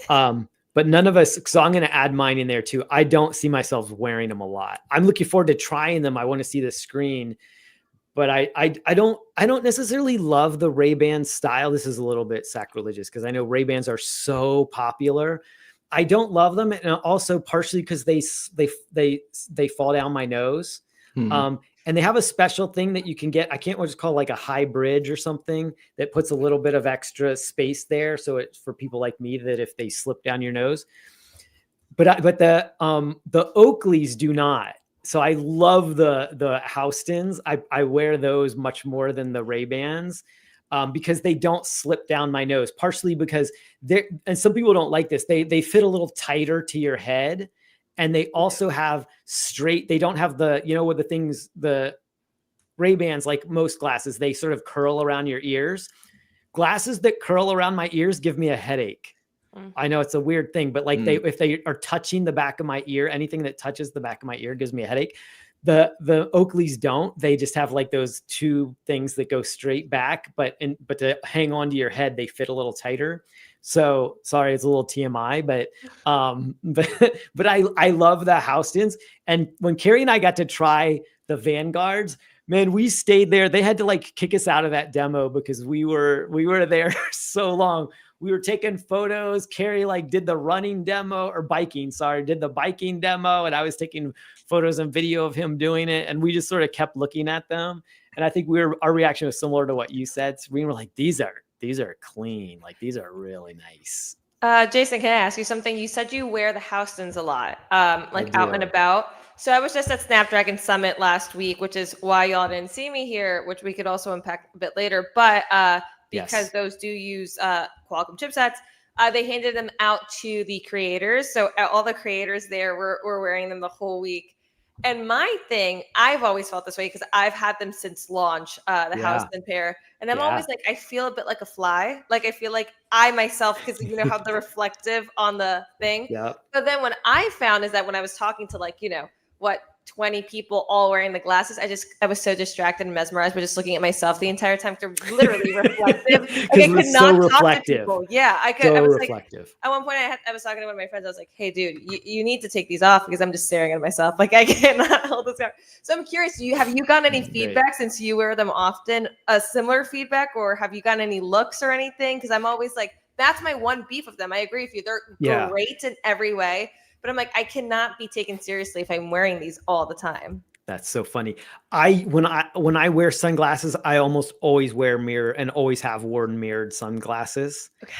But none of us. So I'm going to add mine in there too. I don't see myself wearing them a lot. I'm looking forward to trying them. I want to see the screen, but I don't necessarily love the Ray-Ban style. This is a little bit sacrilegious because I know Ray-Bans are so popular. I don't love them, and also partially because they fall down my nose. And they have a special thing that you can get. I can't just call like a high bridge or something that puts a little bit of extra space there. So it's for people like me that if they slip down your nose. But the Oakleys do not. So I love the Houstons. I wear those much more than the Ray-Bans. Because they don't slip down my nose, partially because and some people don't like this. They fit a little tighter to your head, and they also have straight. They don't have the Ray-Bans, like most glasses, they sort of curl around your ears. Glasses that curl around my ears give me a headache. I know it's a weird thing, but like if they are touching the back of my ear, anything that touches the back of my ear gives me a headache. The Oakleys don't. They just have like those two things that go straight back, but to hang on to your head, they fit a little tighter. So sorry, it's a little TMI, but I love the Houstons. And when Kerry and I got to try the Vanguards, Man, we stayed there. They had to like kick us out of that demo because we were there so long. We were taking photos. Kerry like did the running demo or biking, did the biking demo. And I was taking photos and video of him doing it. And we just sort of kept looking at them. And I think our reaction was similar to what you said. So we were like, these are clean. Like these are really nice. Jason, can I ask you something? You said you wear the Houstons a lot, like out and do. about. So I was just at Snapdragon Summit last week, which is why y'all didn't see me here, which we could also unpack a bit later. But because Yes. those do use Qualcomm chipsets, they handed them out to the creators. So all the creators there were wearing them the whole week. And my thing, I've always felt this way because I've had them since launch, the Houston pair. And I'm always like, I feel a bit like a fly. Like I feel like I myself, because you know how the reflective on the thing. Yep. But then when I found is that when I was talking to like, 20 people all wearing the glasses, I was so distracted and mesmerized by just looking at myself the entire time. They're literally reflective. Like, I could not talk to people. Yeah, I could. So I was reflective. like, at one point I was talking to one of my friends. I was like, hey, dude, you need to take these off because I'm just staring at myself. Like I cannot hold this out. So I'm curious, have you gotten any feedback since you wear them often? A similar feedback, or have you gotten any looks or anything? Because I'm always like, that's my one beef with them. I agree with you. They're great in every way. But I'm like, I cannot be taken seriously if I'm wearing these all the time. That's so funny. When I wear sunglasses, I almost always wear mirror and always have worn mirrored sunglasses. Okay.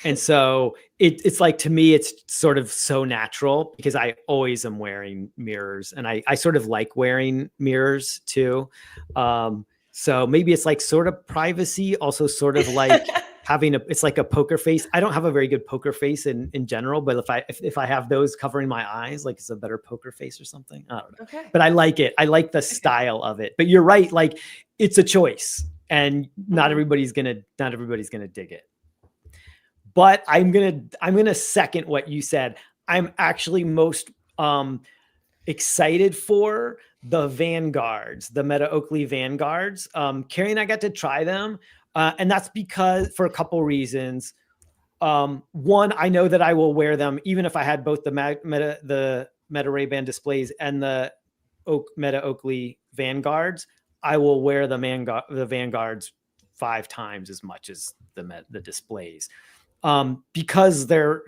And so it's like, to me, it's sort of so natural because I always am wearing mirrors, and I sort of like wearing mirrors too. So maybe it's like sort of privacy, also sort of like it's like a poker face. I don't have a very good poker face in general, but if I have those covering my eyes, like it's a better poker face or something. I don't know. Okay. But I like it. I like the style of it. But you're right. Like it's a choice, and not everybody's gonna dig it. But I'm gonna second what you said. I'm actually most excited for the Vanguards, the Meta Oakley Vanguards. Kerry and I got to try them. And that's because for a couple reasons. One, I know that I will wear them even if I had both the Meta Ray-Ban displays and the Meta Oakley Vanguards. I will wear the Vanguards 5 times as much as the displays, because they're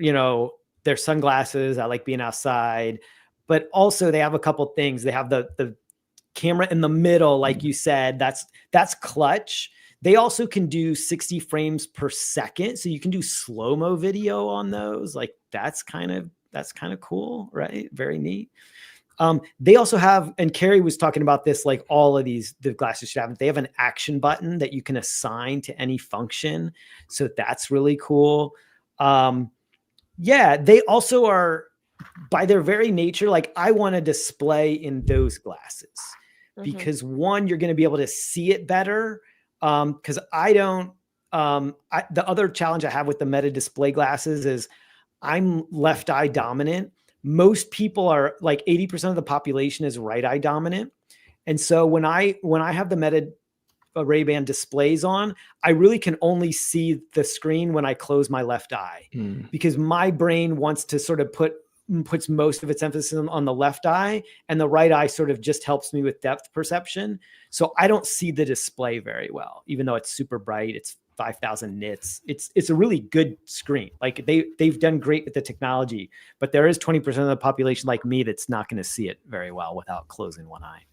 sunglasses. I like being outside, but also they have a couple things. They have the camera in the middle, like you said. That's clutch. They also can do 60 frames per second. So you can do slow-mo video on those. Like that's kind of cool, right? Very neat. They also have, and Kerry was talking about this, like all of the glasses should have, they have an action button that you can assign to any function. So that's really cool. They also are, by their very nature, like I want a display in those glasses because one, you're going to be able to see it better. Because the other challenge I have with the Meta display glasses is I'm left eye dominant. Most people are like 80% of the population is right eye dominant. And so when I have the Meta Ray-Ban displays on, I really can only see the screen when I close my left eye because my brain wants to sort of puts most of its emphasis on the left eye, and the right eye sort of just helps me with depth perception. So I don't see the display very well, even though it's super bright. It's 5,000 nits. It's a really good screen. Like they've done great with the technology, but there is 20% of the population like me that's not going to see it very well without closing one eye.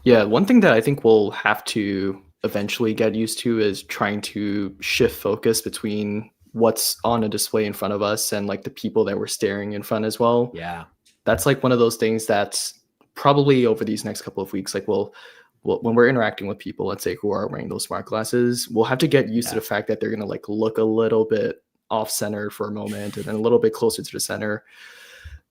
Yeah, one thing that I think we'll have to eventually get used to is trying to shift focus between what's on a display in front of us and like the people that we're staring in front as well. Yeah. That's like one of those things that's probably over these next couple of weeks, like when we're interacting with people, let's say who are wearing those smart glasses, we'll have to get used to the fact that they're going to like look a little bit off center for a moment and then a little bit closer to the center.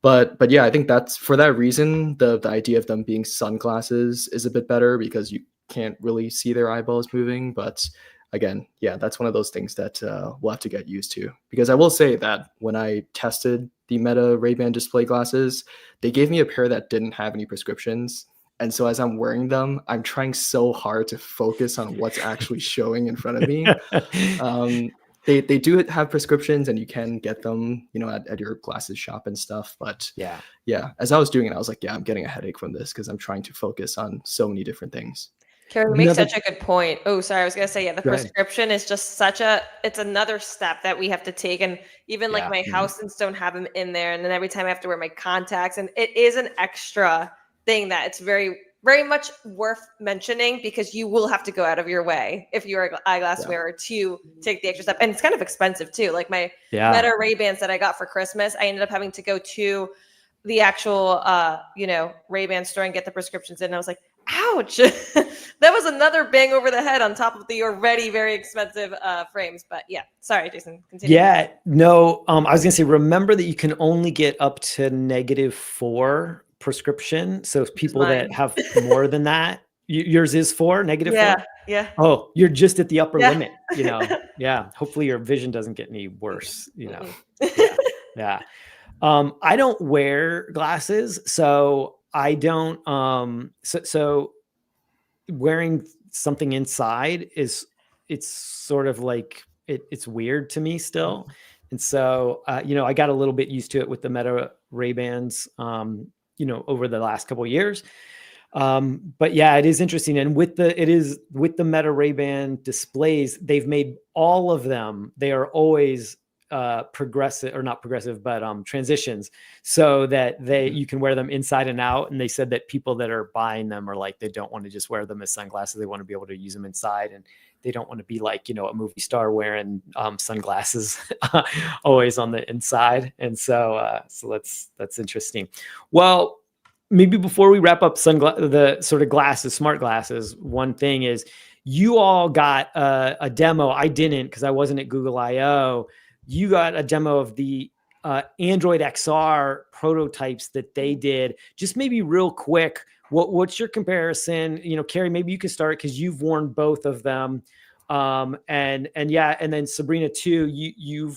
But yeah, I think that's for that reason, the idea of them being sunglasses is a bit better because you can't really see their eyeballs moving. But again, yeah, that's one of those things that we'll have to get used to. Because I will say that when I tested the Meta Ray-Ban display glasses, they gave me a pair that didn't have any prescriptions. And so as I'm wearing them, I'm trying so hard to focus on what's actually showing in front of me. They do have prescriptions and you can get them, at your glasses shop and stuff. But yeah, as I was doing it, I was like, yeah, I'm getting a headache from this because I'm trying to focus on so many different things. Kerry, you make Another- such a good point. Oh, sorry. I was going to say, yeah, the Go ahead. prescription is just it's another step that we have to take. And even like Yeah. my houses don't have them in there. And then every time I have to wear my contacts, and it is an extra thing that it's very, very much worth mentioning, because you will have to go out of your way if you're an eyeglass wearer to take the extra step. And it's kind of expensive too. Like my Meta Ray-Bans that I got for Christmas, I ended up having to go to the actual, Ray-Ban store and get the prescriptions in. And I was like, ouch. That was another bang over the head on top of the already very expensive frames. But yeah, sorry, Jason, continue. Yeah, no, I was gonna say, remember that you can only get up to -4 prescription. So people that have more than that, yours is -4? Yeah. Oh, you're just at the upper Yeah. limit, Yeah. Hopefully your vision doesn't get any worse, Yeah. I don't wear glasses, so I don't, so wearing something inside it's sort of like, it's weird to me still. And so, I got a little bit used to it with the Meta Ray-Bans, over the last couple of years. But yeah, it is interesting. And with the Meta Ray-Ban displays, they've made all of them, they are always progressive, or not progressive, but transitions, so that you can wear them inside and out. And they said that people that are buying them are like, they don't want to just wear them as sunglasses. They want to be able to use them inside, and they don't want to be like, a movie star wearing sunglasses always on the inside. And so that's interesting. Well, maybe before we wrap up the sort of glasses, smart glasses, one thing is, you all got a demo. I didn't, because I wasn't at Google I/O. You got a demo of the Android XR prototypes that they did. Just maybe real quick, what's your comparison? Kerry, maybe you can start, because you've worn both of them. And then Sabrina too, you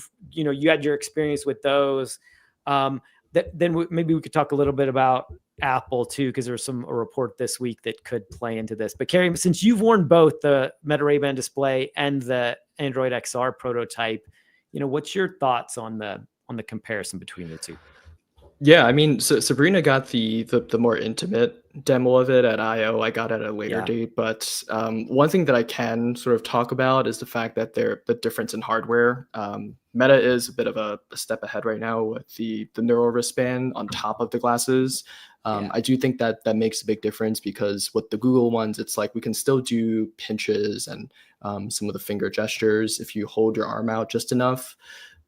had your experience with those. Maybe we could talk a little bit about Apple too, because there's a report this week that could play into this. But Kerry, since you've worn both the Meta Ray-Ban display and the Android XR prototype, what's your thoughts on the comparison between the two? Yeah, I mean, so Sabrina got the more intimate demo of it at I/O. I got it at a later date, but one thing that I can sort of talk about is the fact that the difference in hardware. Meta is a bit of a step ahead right now with the neural wristband on top of the glasses. I do think that makes a big difference, because with the Google ones, it's like we can still do pinches and some of the finger gestures if you hold your arm out just enough.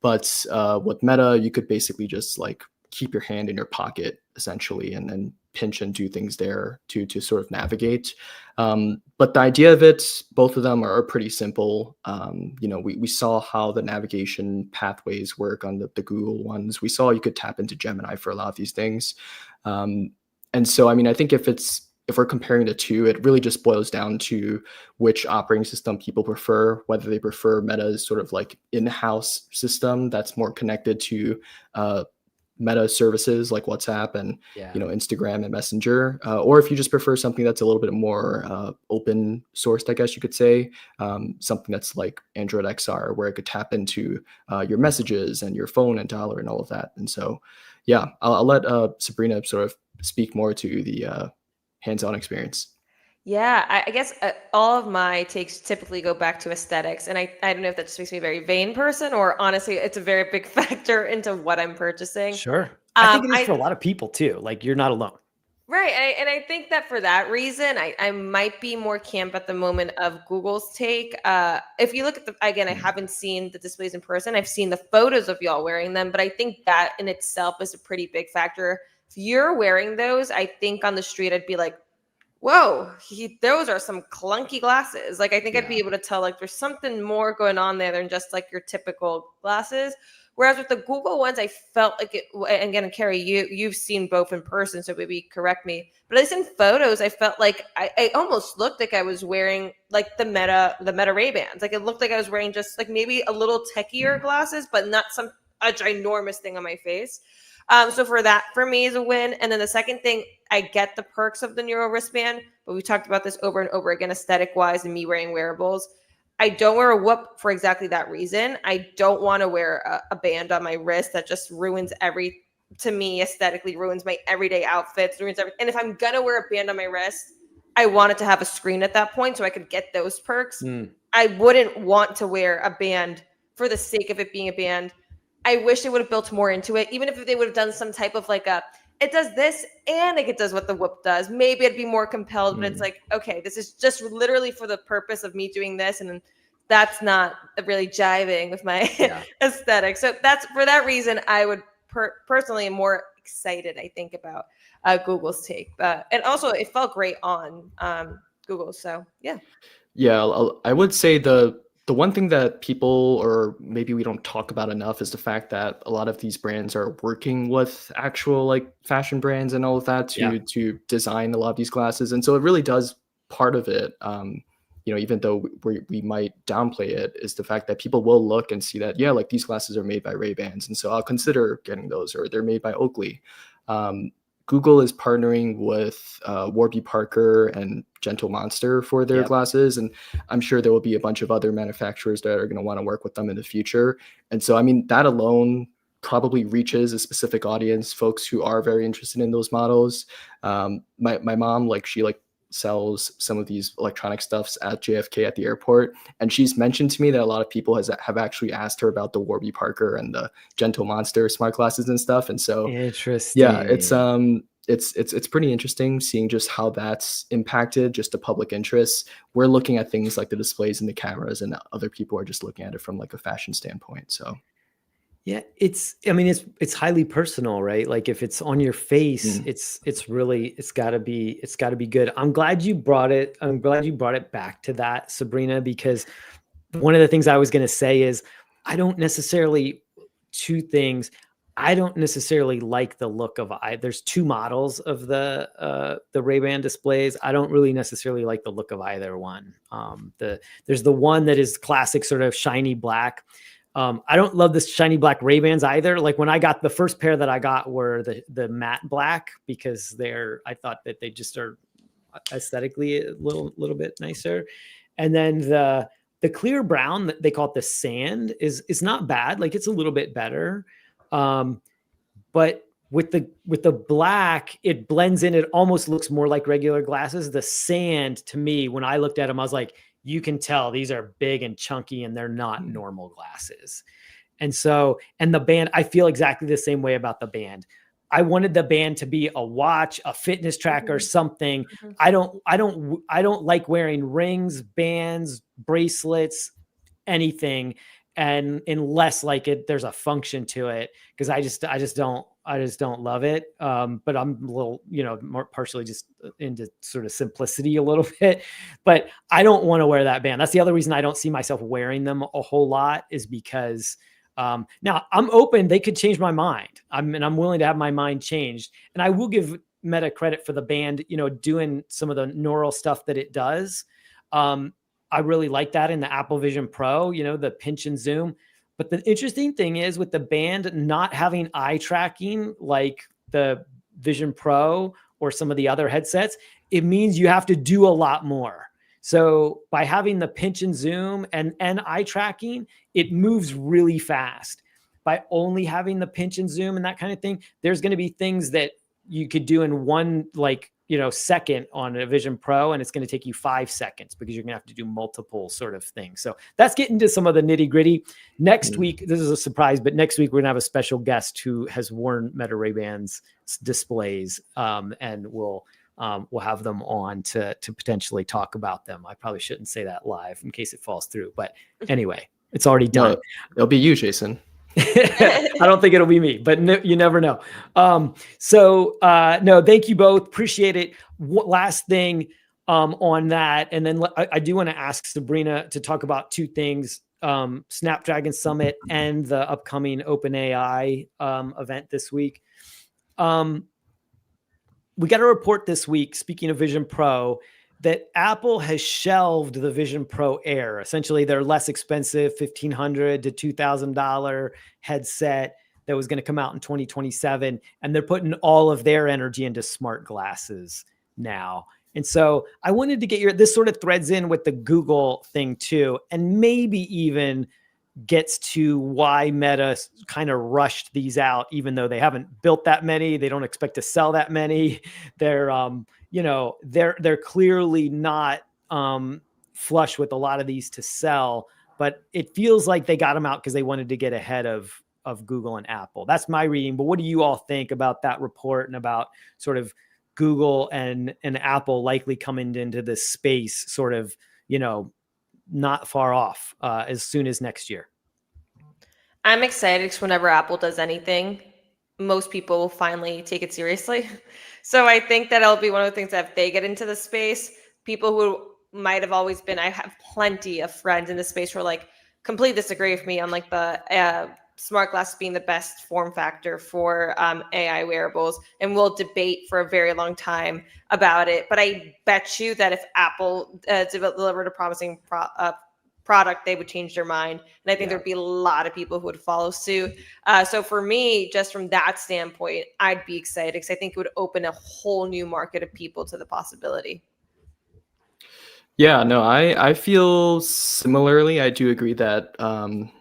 But with Meta, you could basically just like keep your hand in your pocket essentially, and then pinch and do things there to sort of navigate. But the idea of it, both of them are pretty simple. We saw how the navigation pathways work on the Google ones. We saw you could tap into Gemini for a lot of these things. And so, I mean, I think if we're comparing the two, it really just boils down to which operating system people prefer, whether they prefer Meta's sort of like in-house system that's more connected to Meta services like WhatsApp and Instagram and Messenger, or if you just prefer something that's a little bit more open sourced, I guess you could say, something that's like Android XR, where it could tap into your messages and your phone and dialer and all of that. And so, yeah, I'll let Sabrina sort of speak more to the hands-on experience. Yeah, I guess all of my takes typically go back to aesthetics. And I don't know if that just makes me a very vain person, or honestly, it's a very big factor into what I'm purchasing. Sure. I think it is for a lot of people too. Like, you're not alone. Right. And I think that for that reason, I might be more camp at the moment of Google's take. If you look at I haven't seen the displays in person. I've seen the photos of y'all wearing them, but I think that in itself is a pretty big factor. If you're wearing those, I think on the street, I'd be like, whoa, those are some clunky glasses. Like, I think I'd be able to tell, like, there's something more going on there than just like your typical glasses. Whereas with the Google ones, I felt like it, and again, Kerry, you've seen both in person, so maybe correct me, but at least in photos, I felt like I almost looked like I was wearing like the Meta Ray-Bans. Like, it looked like I was wearing just like maybe a little techier glasses, but not a ginormous thing on my face. So for me is a win. And then the second thing, I get the perks of the neural wristband, but we talked about this over and over again, aesthetic wise, and me wearing wearables. I don't wear a Whoop for exactly that reason. I don't want to wear a band on my wrist that just ruins to me, aesthetically ruins my everyday outfits, ruins everything. And if I'm going to wear a band on my wrist, I wanted to have a screen at that point so I could get those perks. Mm. I wouldn't want to wear a band for the sake of it being a band. I wish they would have built more into it, even if they would have done some type of like it does this and it does what the whoop does. Maybe I'd be more compelled, but it's like, okay, this is just literally for the purpose of me doing this. And that's not really jiving with my aesthetic. So that's for that reason, I would personally am more excited, I think, about Google's take. And also it felt great on Google. So yeah. I would say the one thing that people, or maybe we don't talk about enough, is the fact that a lot of these brands are working with actual like fashion brands and all of that to design a lot of these glasses. And so it really does, part of it, even though we might downplay it, is the fact that people will look and see that, like these glasses are made by Ray-Bans. And so I'll consider getting those, or they're made by Oakley. Google is partnering with Warby Parker and Gentle Monster for their glasses. And I'm sure there will be a bunch of other manufacturers that are going to want to work with them in the future. And so, I mean, that alone probably reaches a specific audience, folks who are very interested in those models. My mom, she sells some of these electronic stuffs at JFK at the airport. And she's mentioned to me that a lot of people have actually asked her about the Warby Parker and the Gentle Monster smart glasses and stuff. And so interesting. Yeah, it's pretty interesting seeing just how that's impacted just the public interest. We're looking at things like the displays and the cameras, and other people are just looking at it from like a fashion standpoint. So yeah, it's highly personal, right? Like if it's on your face, it's gotta be good. I'm glad you brought it back to that, Sabrina, because one of the things I was going to say is two things. I don't necessarily like the look of there's two models of the Ray-Ban displays. I don't really necessarily like the look of either one. There's the one that is classic sort of shiny black. I don't love the shiny black Ray-Bans either. Like when I got the first pair that I got were the matte black, because I thought that they just are aesthetically a little bit nicer. And then the clear brown, they call it the sand, is not bad. Like it's a little bit better. But with the black, it blends in. It almost looks more like regular glasses. The sand, to me, when I looked at them, I was like, you can tell these are big and chunky and they're not normal glasses. And the band, I feel exactly the same way about the band. I wanted the band to be a watch, a fitness tracker, something. I don't like wearing rings, bands, bracelets, anything. And unless there's a function to it, because I just don't love it. But I'm a little, more partially just into sort of simplicity a little bit, but I don't want to wear that band. That's the other reason I don't see myself wearing them a whole lot, is because now I'm open. They could change my mind. I'm willing to have my mind changed. And I will give Meta credit for the band, doing some of the neural stuff that it does. I really like that in the Apple Vision Pro, the pinch and zoom. But the interesting thing is with the band not having eye tracking like the Vision Pro or some of the other headsets, it means you have to do a lot more. So by having the pinch and zoom and eye tracking, it moves really fast. By only having the pinch and zoom and that kind of thing, there's going to be things that you could do in one second on a Vision Pro, and it's going to take you 5 seconds because you're going to have to do multiple sort of things. So that's getting to some of the nitty gritty. Next week, this is a surprise, but next week we're going to have a special guest who has worn Meta Ray-Ban's displays, and we'll have them on to potentially talk about them. I probably shouldn't say that live in case it falls through, but anyway, it's already done. No, it'll be you, Jason. I don't think it'll be me, but you never know. No, thank you both. Appreciate it. Last thing on that. And then I do want to ask Sabrina to talk about two things, Snapdragon Summit and the upcoming OpenAI event this week. We got a report this week, speaking of Vision Pro, that Apple has shelved the Vision Pro Air. Essentially, their less expensive $1,500 to $2,000 headset that was going to come out in 2027. And they're putting all of their energy into smart glasses now. And so I wanted to get this sort of threads in with the Google thing too, and maybe even gets to why Meta kind of rushed these out, even though they haven't built that many. They don't expect to sell that many. They're, they're clearly not flush with a lot of these to sell, but it feels like they got them out because they wanted to get ahead of Google and Apple. That's my reading. But what do you all think about that report and about sort of Google and Apple likely coming into this space sort of, not far off as soon as next year? I'm excited because whenever Apple does anything, most people will finally take it seriously. So I think that it'll be one of the things that if they get into the space, people who might have always been, I have plenty of friends in the space who are like, completely disagree with me on like the smart glasses being the best form factor for AI wearables, and we'll debate for a very long time about it. But I bet you that if Apple delivered a promising product, they would change their mind, and I think there'd be a lot of people who would follow suit. So for me, just from that standpoint, I'd be excited because I think it would open a whole new market of people to the possibility. Yeah, no, I feel similarly. I do agree that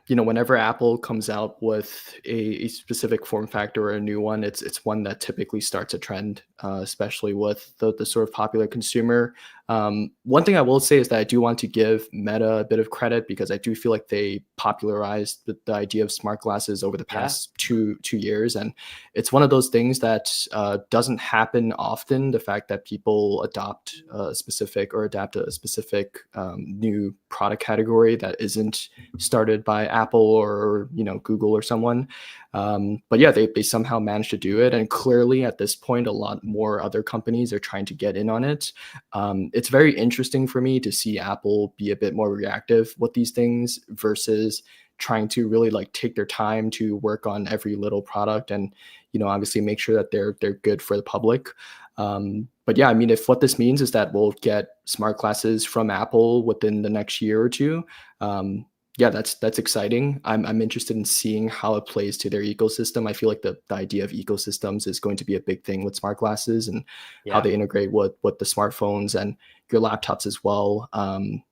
whenever Apple comes out with a specific form factor or a new one, it's one that typically starts a trend, especially with the sort of popular consumer. One thing I will say is that I do want to give Meta a bit of credit because I do feel like they popularized the idea of smart glasses over the past two years, and it's one of those things that doesn't happen often. The fact that people adapt a specific new product category that isn't started by Apple or Google or someone. But yeah, they somehow managed to do it. And clearly at this point, a lot more other companies are trying to get in on it. It's very interesting for me to see Apple be a bit more reactive with these things versus trying to really like take their time to work on every little product and, obviously make sure that they're good for the public. But yeah, I mean, if what this means is that we'll get smart glasses from Apple within the next year or two, yeah, that's exciting. I'm interested in seeing how it plays to their ecosystem. I feel like the idea of ecosystems is going to be a big thing with smart glasses and how they integrate with the smartphones and your laptops as well. I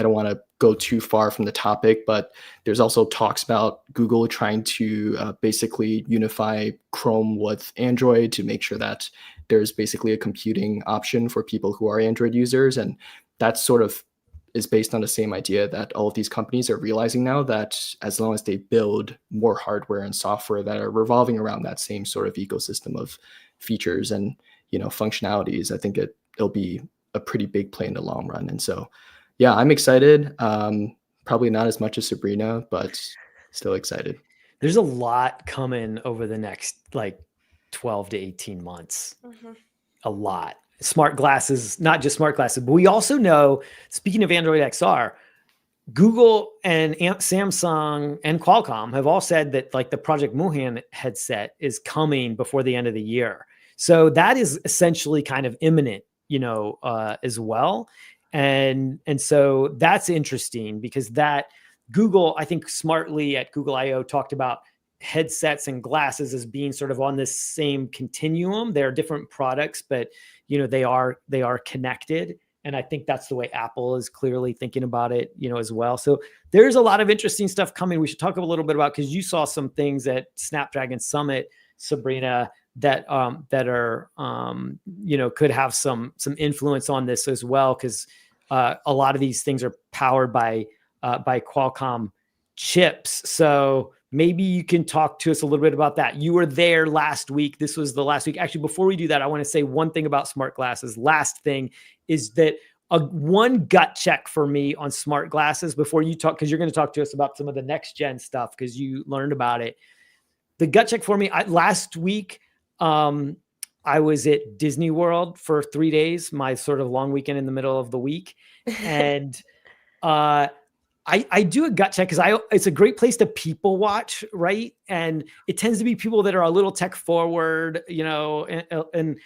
don't want to go too far from the topic, but there's also talks about Google trying to basically unify Chrome with Android to make sure that there's basically a computing option for people who are Android users. And that sort of is based on the same idea that all of these companies are realizing now that as long as they build more hardware and software that are revolving around that same sort of ecosystem of features and, functionalities, I think it'll be a pretty big play in the long run. And so, yeah, I'm excited. Probably not as much as Sabrina, but still excited. There's a lot coming over the next 12 to 18 months. Mm-hmm. A lot. Smart glasses, not just smart glasses, but we also know, speaking of Android XR, Google and Samsung and Qualcomm have all said that the Project Muhan headset is coming before the end of the year. So that is essentially kind of imminent, as well. And so that's interesting because that Google, I think smartly at Google I/O talked about headsets and glasses as being sort of on this same continuum. They're different products, but they are connected. And I think that's the way Apple is clearly thinking about it, as well. So there's a lot of interesting stuff coming. We should talk a little bit about, because you saw some things at Snapdragon Summit, Sabrina, that are could have some influence on this as well, because a lot of these things are powered by Qualcomm chips. So maybe you can talk to us a little bit about that. You were there last week. This was the last week. Actually, before we do that, I want to say one thing about smart glasses. Last thing is that one gut check for me on smart glasses before you talk, because you're going to talk to us about some of the next gen stuff because you learned about it. The gut check for me, last week, I was at Disney World for 3 days, my sort of long weekend in the middle of the week. And I do a gut check because it's a great place to people watch, right? And it tends to be people that are a little tech forward, and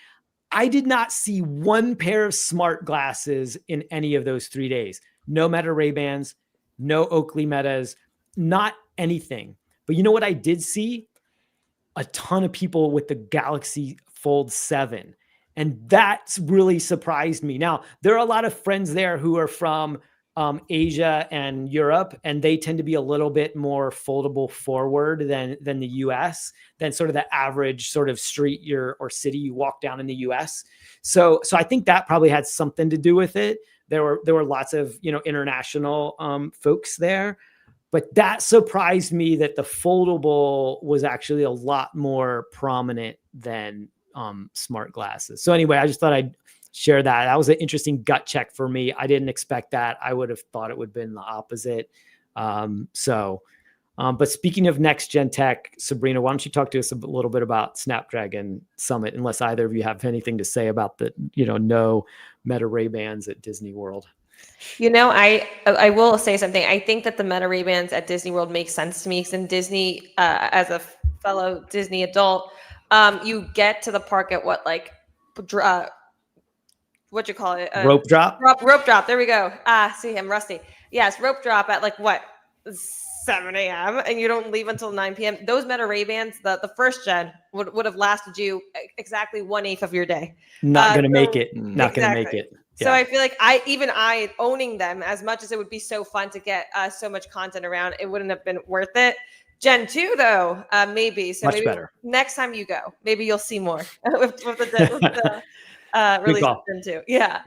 I did not see one pair of smart glasses in any of those 3 days. No Meta Ray-Bans, no Oakley Metas, not anything. But you know what I did see? A ton of people with the Galaxy Fold 7. And that's really surprised me. Now, there are a lot of friends there who are from Asia and Europe, and they tend to be a little bit more foldable forward than the US, than sort of the average sort of street or city you walk down in the US. So I think that probably had something to do with it. There were lots of, international folks there, but that surprised me that the foldable was actually a lot more prominent than smart glasses. So anyway, I just thought I'd share that. That was an interesting gut check for me. I didn't expect that. I would have thought it would have been the opposite. But speaking of next gen tech, Sabrina, why don't you talk to us a little bit about Snapdragon Summit, unless either of you have anything to say about the, no Meta Ray-Bans at Disney World. I will say something. I think that the Meta Ray-Bans at Disney World makes sense to me, because in Disney, as a fellow Disney adult, you get to the park at what you call it? Rope drop? Rope drop. There we go. See, I'm rusty. Yes, rope drop at 7 a.m. and you don't leave until 9 p.m. Those Meta Ray-Bans, the first gen, would have lasted you exactly 1/8 of your day. Not going to make it. Not going to make it. Yeah. So I feel like I owning them, as much as it would be so fun to get so much content around, it wouldn't have been worth it. Gen 2 though, maybe. So much maybe better. Next time you go, maybe you'll see more with the release of Gen 2. Yeah.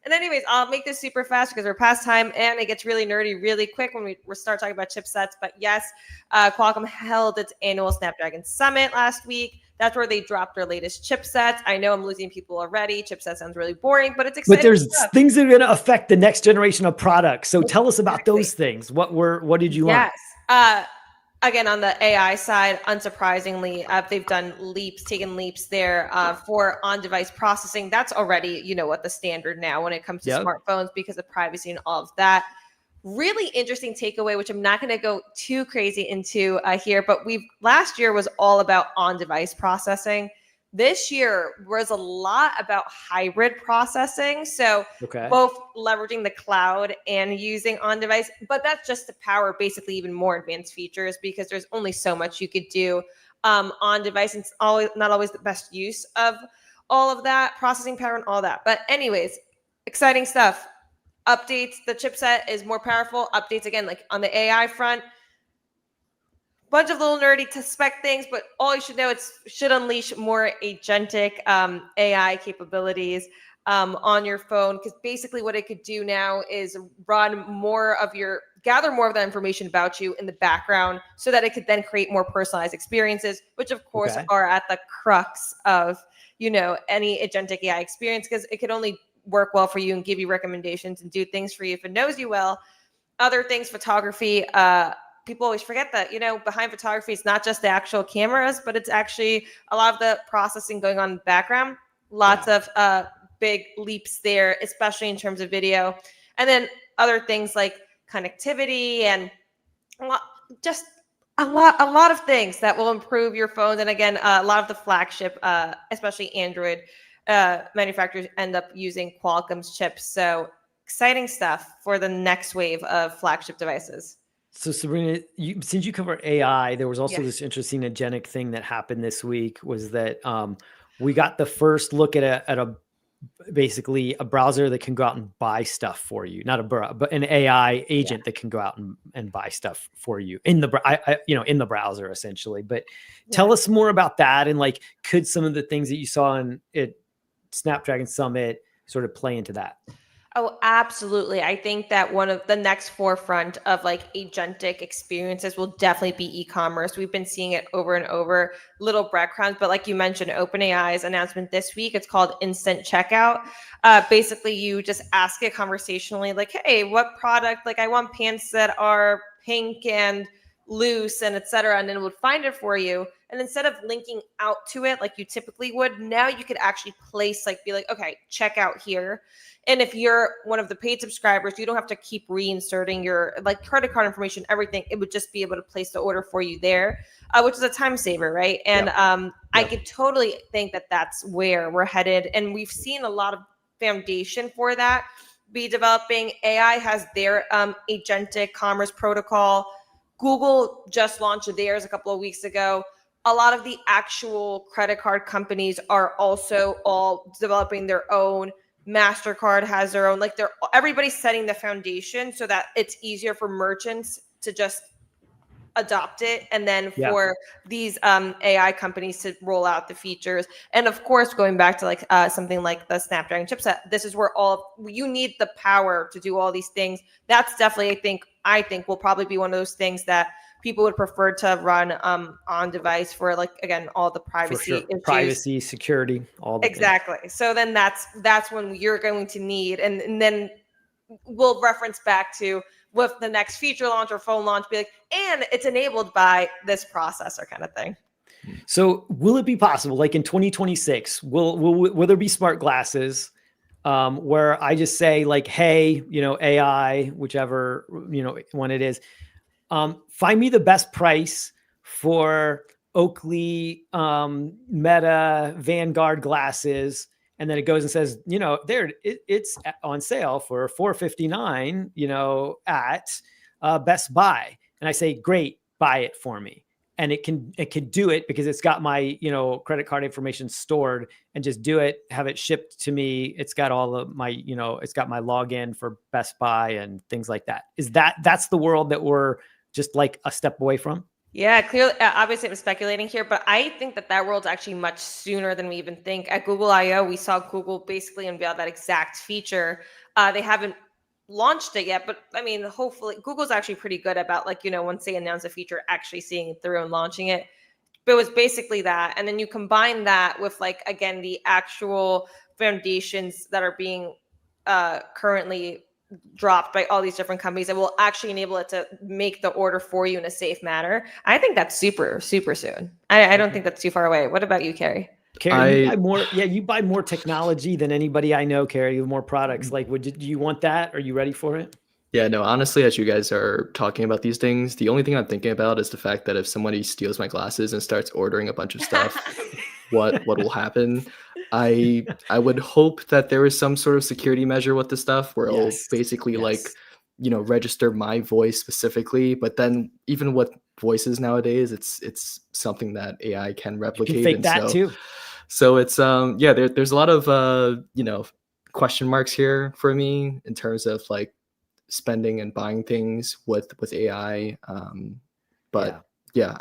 And anyways, I'll make this super fast because we're past time and it gets really nerdy really quick when we start talking about chipsets. But yes, Qualcomm held its annual Snapdragon Summit last week. That's where they dropped their latest chipsets. I know I'm losing people already. Chipset sounds really boring, but it's exciting. But there's things that are going to affect the next generation of products. So tell us about those things. What did you learn? Yes. Again, on the AI side, unsurprisingly, they've taken leaps there for on-device processing. That's already, what the standard now when it comes to smartphones, because of privacy and all of that. Really interesting takeaway, which I'm not going to go too crazy into here, but last year was all about on-device processing. This year was a lot about hybrid processing. So both leveraging the cloud and using on-device, but that's just to power basically even more advanced features, because there's only so much you could do on-device. And it's not always the best use of all of that processing power and all that. But anyways, exciting stuff. Updates, the chipset is more powerful. Updates again, on the AI front. Bunch of little nerdy to spec things, but all you should know, it should unleash more agentic AI capabilities on your phone, because basically what it could do now is gather more of that information about you in the background, so that it could then create more personalized experiences, which of course are at the crux of any agentic AI experience, because it could only work well for you and give you recommendations and do things for you if it knows you well. Other things, photography. People always forget that, behind photography, it's not just the actual cameras, but it's actually a lot of the processing going on in the background. Lots of big leaps there, especially in terms of video. And then other things like connectivity and a lot of things that will improve your phones. And again, a lot of the flagship, especially Android manufacturers, end up using Qualcomm's chips. So exciting stuff for the next wave of flagship devices. So Sabrina, since you cover AI, there was also this interesting agentic thing that happened this week, was that we got the first look at basically a browser that can go out and buy stuff for you, but an AI agent that can go out and buy stuff for you in the browser essentially. But tell us more about that, and could some of the things that you saw at Snapdragon Summit sort of play into that? Oh, absolutely. I think that one of the next forefront of agentic experiences will definitely be e-commerce. We've been seeing it over and over, little breadcrumbs, but like you mentioned, OpenAI's announcement this week, it's called Instant Checkout. Basically, you just ask it conversationally, hey, what product? I want pants that are pink and loose and etc. And then it would find it for you. And instead of linking out to it like you typically would, now you could actually place, okay, check out here. And if you're one of the paid subscribers, you don't have to keep reinserting your credit card information, everything. It would just be able to place the order for you there, which is a time saver, right? And I could totally think that that's where we're headed. And we've seen a lot of foundation for that be developing. AI has their agentic commerce protocol. Google just launched theirs a couple of weeks ago. A lot of the actual credit card companies are also all developing their own MasterCard has their own, like everybody's setting the foundation so that it's easier for merchants to just adopt it, and then for these AI companies to roll out the features. And of course, going back to like something like the Snapdragon chipset, this is where you need the power to do all these things. That's definitely, I think will probably be one of those things that people would prefer to run on device for, like, again, all the privacy issues. Privacy, security, all the exactly things. So then that's when you're going to need, and then we'll reference back to with the next feature launch or phone launch, be like, and it's enabled by this processor kind of thing. So will it be possible, like in 2026, will there be smart glasses where I just say like, hey, AI, whichever, one it is, find me the best price for Oakley, Meta, Vanguard glasses. And then it goes and says, it's on sale for $459, at Best Buy. And I say, great, buy it for me. And it can do it because it's got my, credit card information stored, and just do it, have it shipped to me. It's got all of my, it's got my login for Best Buy and things like that. That's the world that we're just like a step away from? Yeah, clearly, obviously I'm speculating here, but I think that world's actually much sooner than we even think. At Google I/O, we saw Google basically unveil that exact feature. They haven't launched it yet, but I mean, hopefully Google's actually pretty good about, like, once they announce a feature, actually seeing it through and launching it. But it was basically that. And then you combine that with, like, again, the actual foundations that are being currently dropped by all these different companies that will actually enable it to make the order for you in a safe manner. I think that's super, super soon. I don't think that's too far away. What about you, Kerry? Kerry, you buy more technology than anybody I know, Kerry, with more products. Like, do you want that? Are you ready for it? Yeah, no, honestly, as you guys are talking about these things, the only thing I'm thinking about is the fact that if somebody steals my glasses and starts ordering a bunch of stuff, what will happen? I would hope that there is some sort of security measure with the stuff where it'll basically register my voice specifically. But then even with voices nowadays, it's something that AI can replicate. You can fake that too. So it's there's a lot of question marks here for me in terms of like spending and buying things with AI. I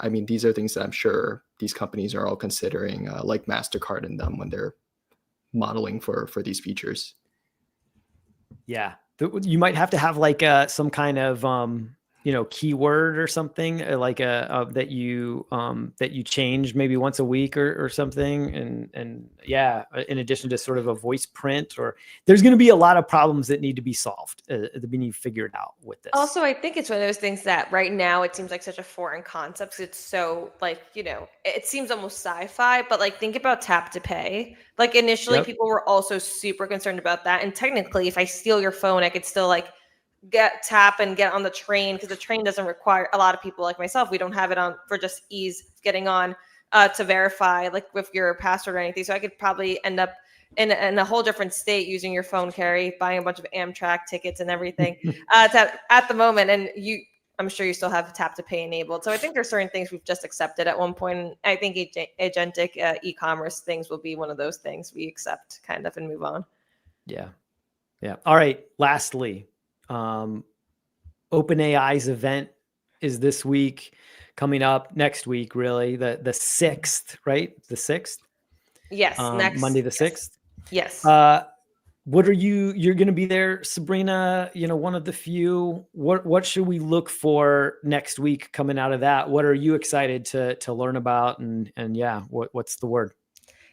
mean, these are things that I'm sure these companies are all considering, like MasterCard in them, when they're modeling for these features. Yeah, you might have to have like some kind of keyword or something, like that you change maybe once a week or something, and in addition to sort of a voice print, or there's going to be a lot of problems that need to be solved that we need figured out with this. Also, I think it's one of those things that right now it seems like such a foreign concept. It's so, like, it seems almost sci-fi, but like, think about tap to pay. Like, initially people were also super concerned about that, and technically if I steal your phone, I could still like tap and get on the train, because the train doesn't require, a lot of people like myself, we don't have it on for just ease getting on to verify like with your password or anything. So I could probably end up in a whole different state using your phone, Kerry, buying a bunch of Amtrak tickets and everything at the moment. And I'm sure you still have tap to pay enabled. So I think there's certain things we've just accepted at one point. And I think agentic e-commerce things will be one of those things we accept kind of and move on. Yeah. All right. Lastly, OpenAI's event is this week, coming up next week, really, the 6th, right? The 6th? Yes. Next Monday the 6th. Yes. What are you're going to be there, Sabrina, one of the few. What should we look for next week coming out of that? What are you excited to learn about? And what's the word?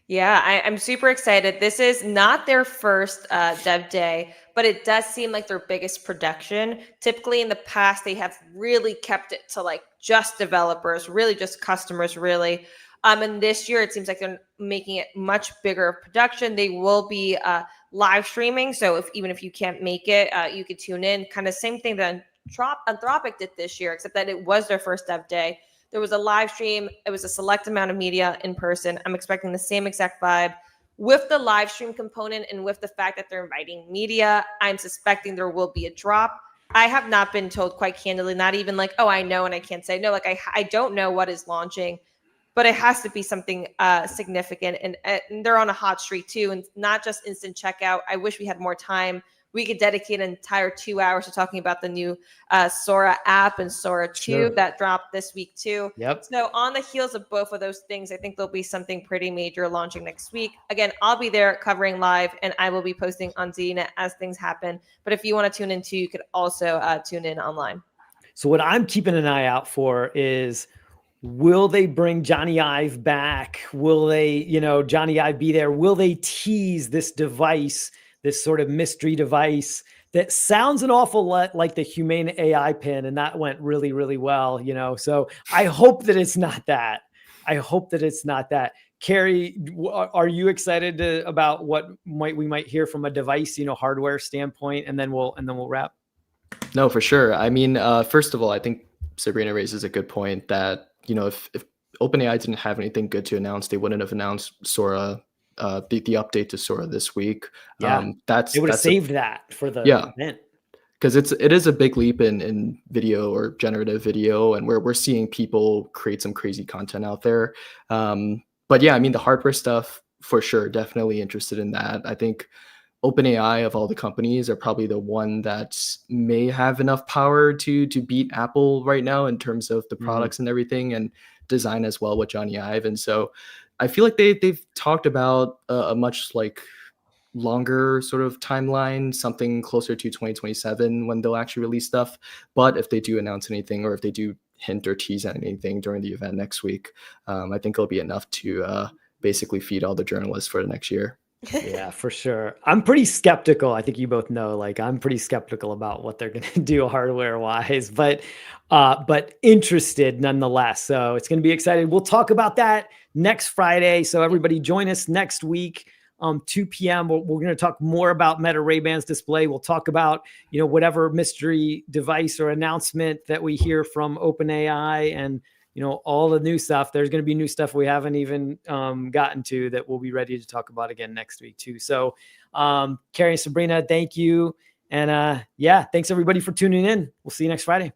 Yeah, I'm super excited. This is not their first dev day, but it does seem like their biggest production. Typically in the past, they have really kept it to like just developers, really just customers, really. And this year, it seems like they're making it much bigger of production. They will be live streaming. So even if you can't make it, you could tune in. Kind of same thing that Anthropic did this year, except that it was their first dev day. There was a live stream. It was a select amount of media in person. I'm expecting the same exact vibe. With the live stream component and with the fact that they're inviting media, I'm suspecting there will be a drop. I have not been told, quite candidly, not even like, oh, I know and I can't say no. Like, I don't know what is launching. but it has to be something significant. And they're on a hot streak too, and not just instant checkout. I wish we had more time. We could dedicate an entire 2 hours to talking about the new Sora app and Sora 2 that dropped this week too. Yep. So on the heels of both of those things, I think there'll be something pretty major launching next week. Again, I'll be there covering live, and I will be posting on ZDNET as things happen. But if you want to tune in too, you could also tune in online. So what I'm keeping an eye out for is, will they bring Johnny Ive back? Will they, Johnny Ive be there? Will they tease this device, this sort of mystery device that sounds an awful lot like the Humane AI pin, and that went really, really well, So I hope that it's not that. I hope that it's not that. Kerry, are you excited about what we might hear from a device, hardware standpoint, and then we'll wrap? No, for sure. I mean, first of all, I think Sabrina raises a good point that, if OpenAI didn't have anything good to announce, they wouldn't have announced Sora, the update to Sora this week. Yeah, they would have saved that for the event. Because it is a big leap in video or generative video, and we're seeing people create some crazy content out there. But yeah, I mean, the hardware stuff, for sure, definitely interested in that. I think OpenAI, of all the companies, are probably the one that may have enough power to beat Apple right now in terms of the products and everything, and design as well with Johnny Ive. And so I feel like they've talked about a much longer sort of timeline, something closer to 2027 when they'll actually release stuff. But if they do announce anything, or if they do hint or tease at anything during the event next week, I think it'll be enough to basically feed all the journalists for the next year. Yeah, for sure. I'm pretty skeptical. I think you both know, I'm pretty skeptical about what they're going to do hardware wise, but interested nonetheless. So it's going to be exciting. We'll talk about that next Friday. So everybody join us next week. 2 p.m. We're going to talk more about Meta Ray-Ban's display. We'll talk about, whatever mystery device or announcement that we hear from OpenAI, and, all the new stuff. There's going to be new stuff we haven't even gotten to that we'll be ready to talk about again next week too. So Kerry and Sabrina, thank you. And thanks everybody for tuning in. We'll see you next Friday.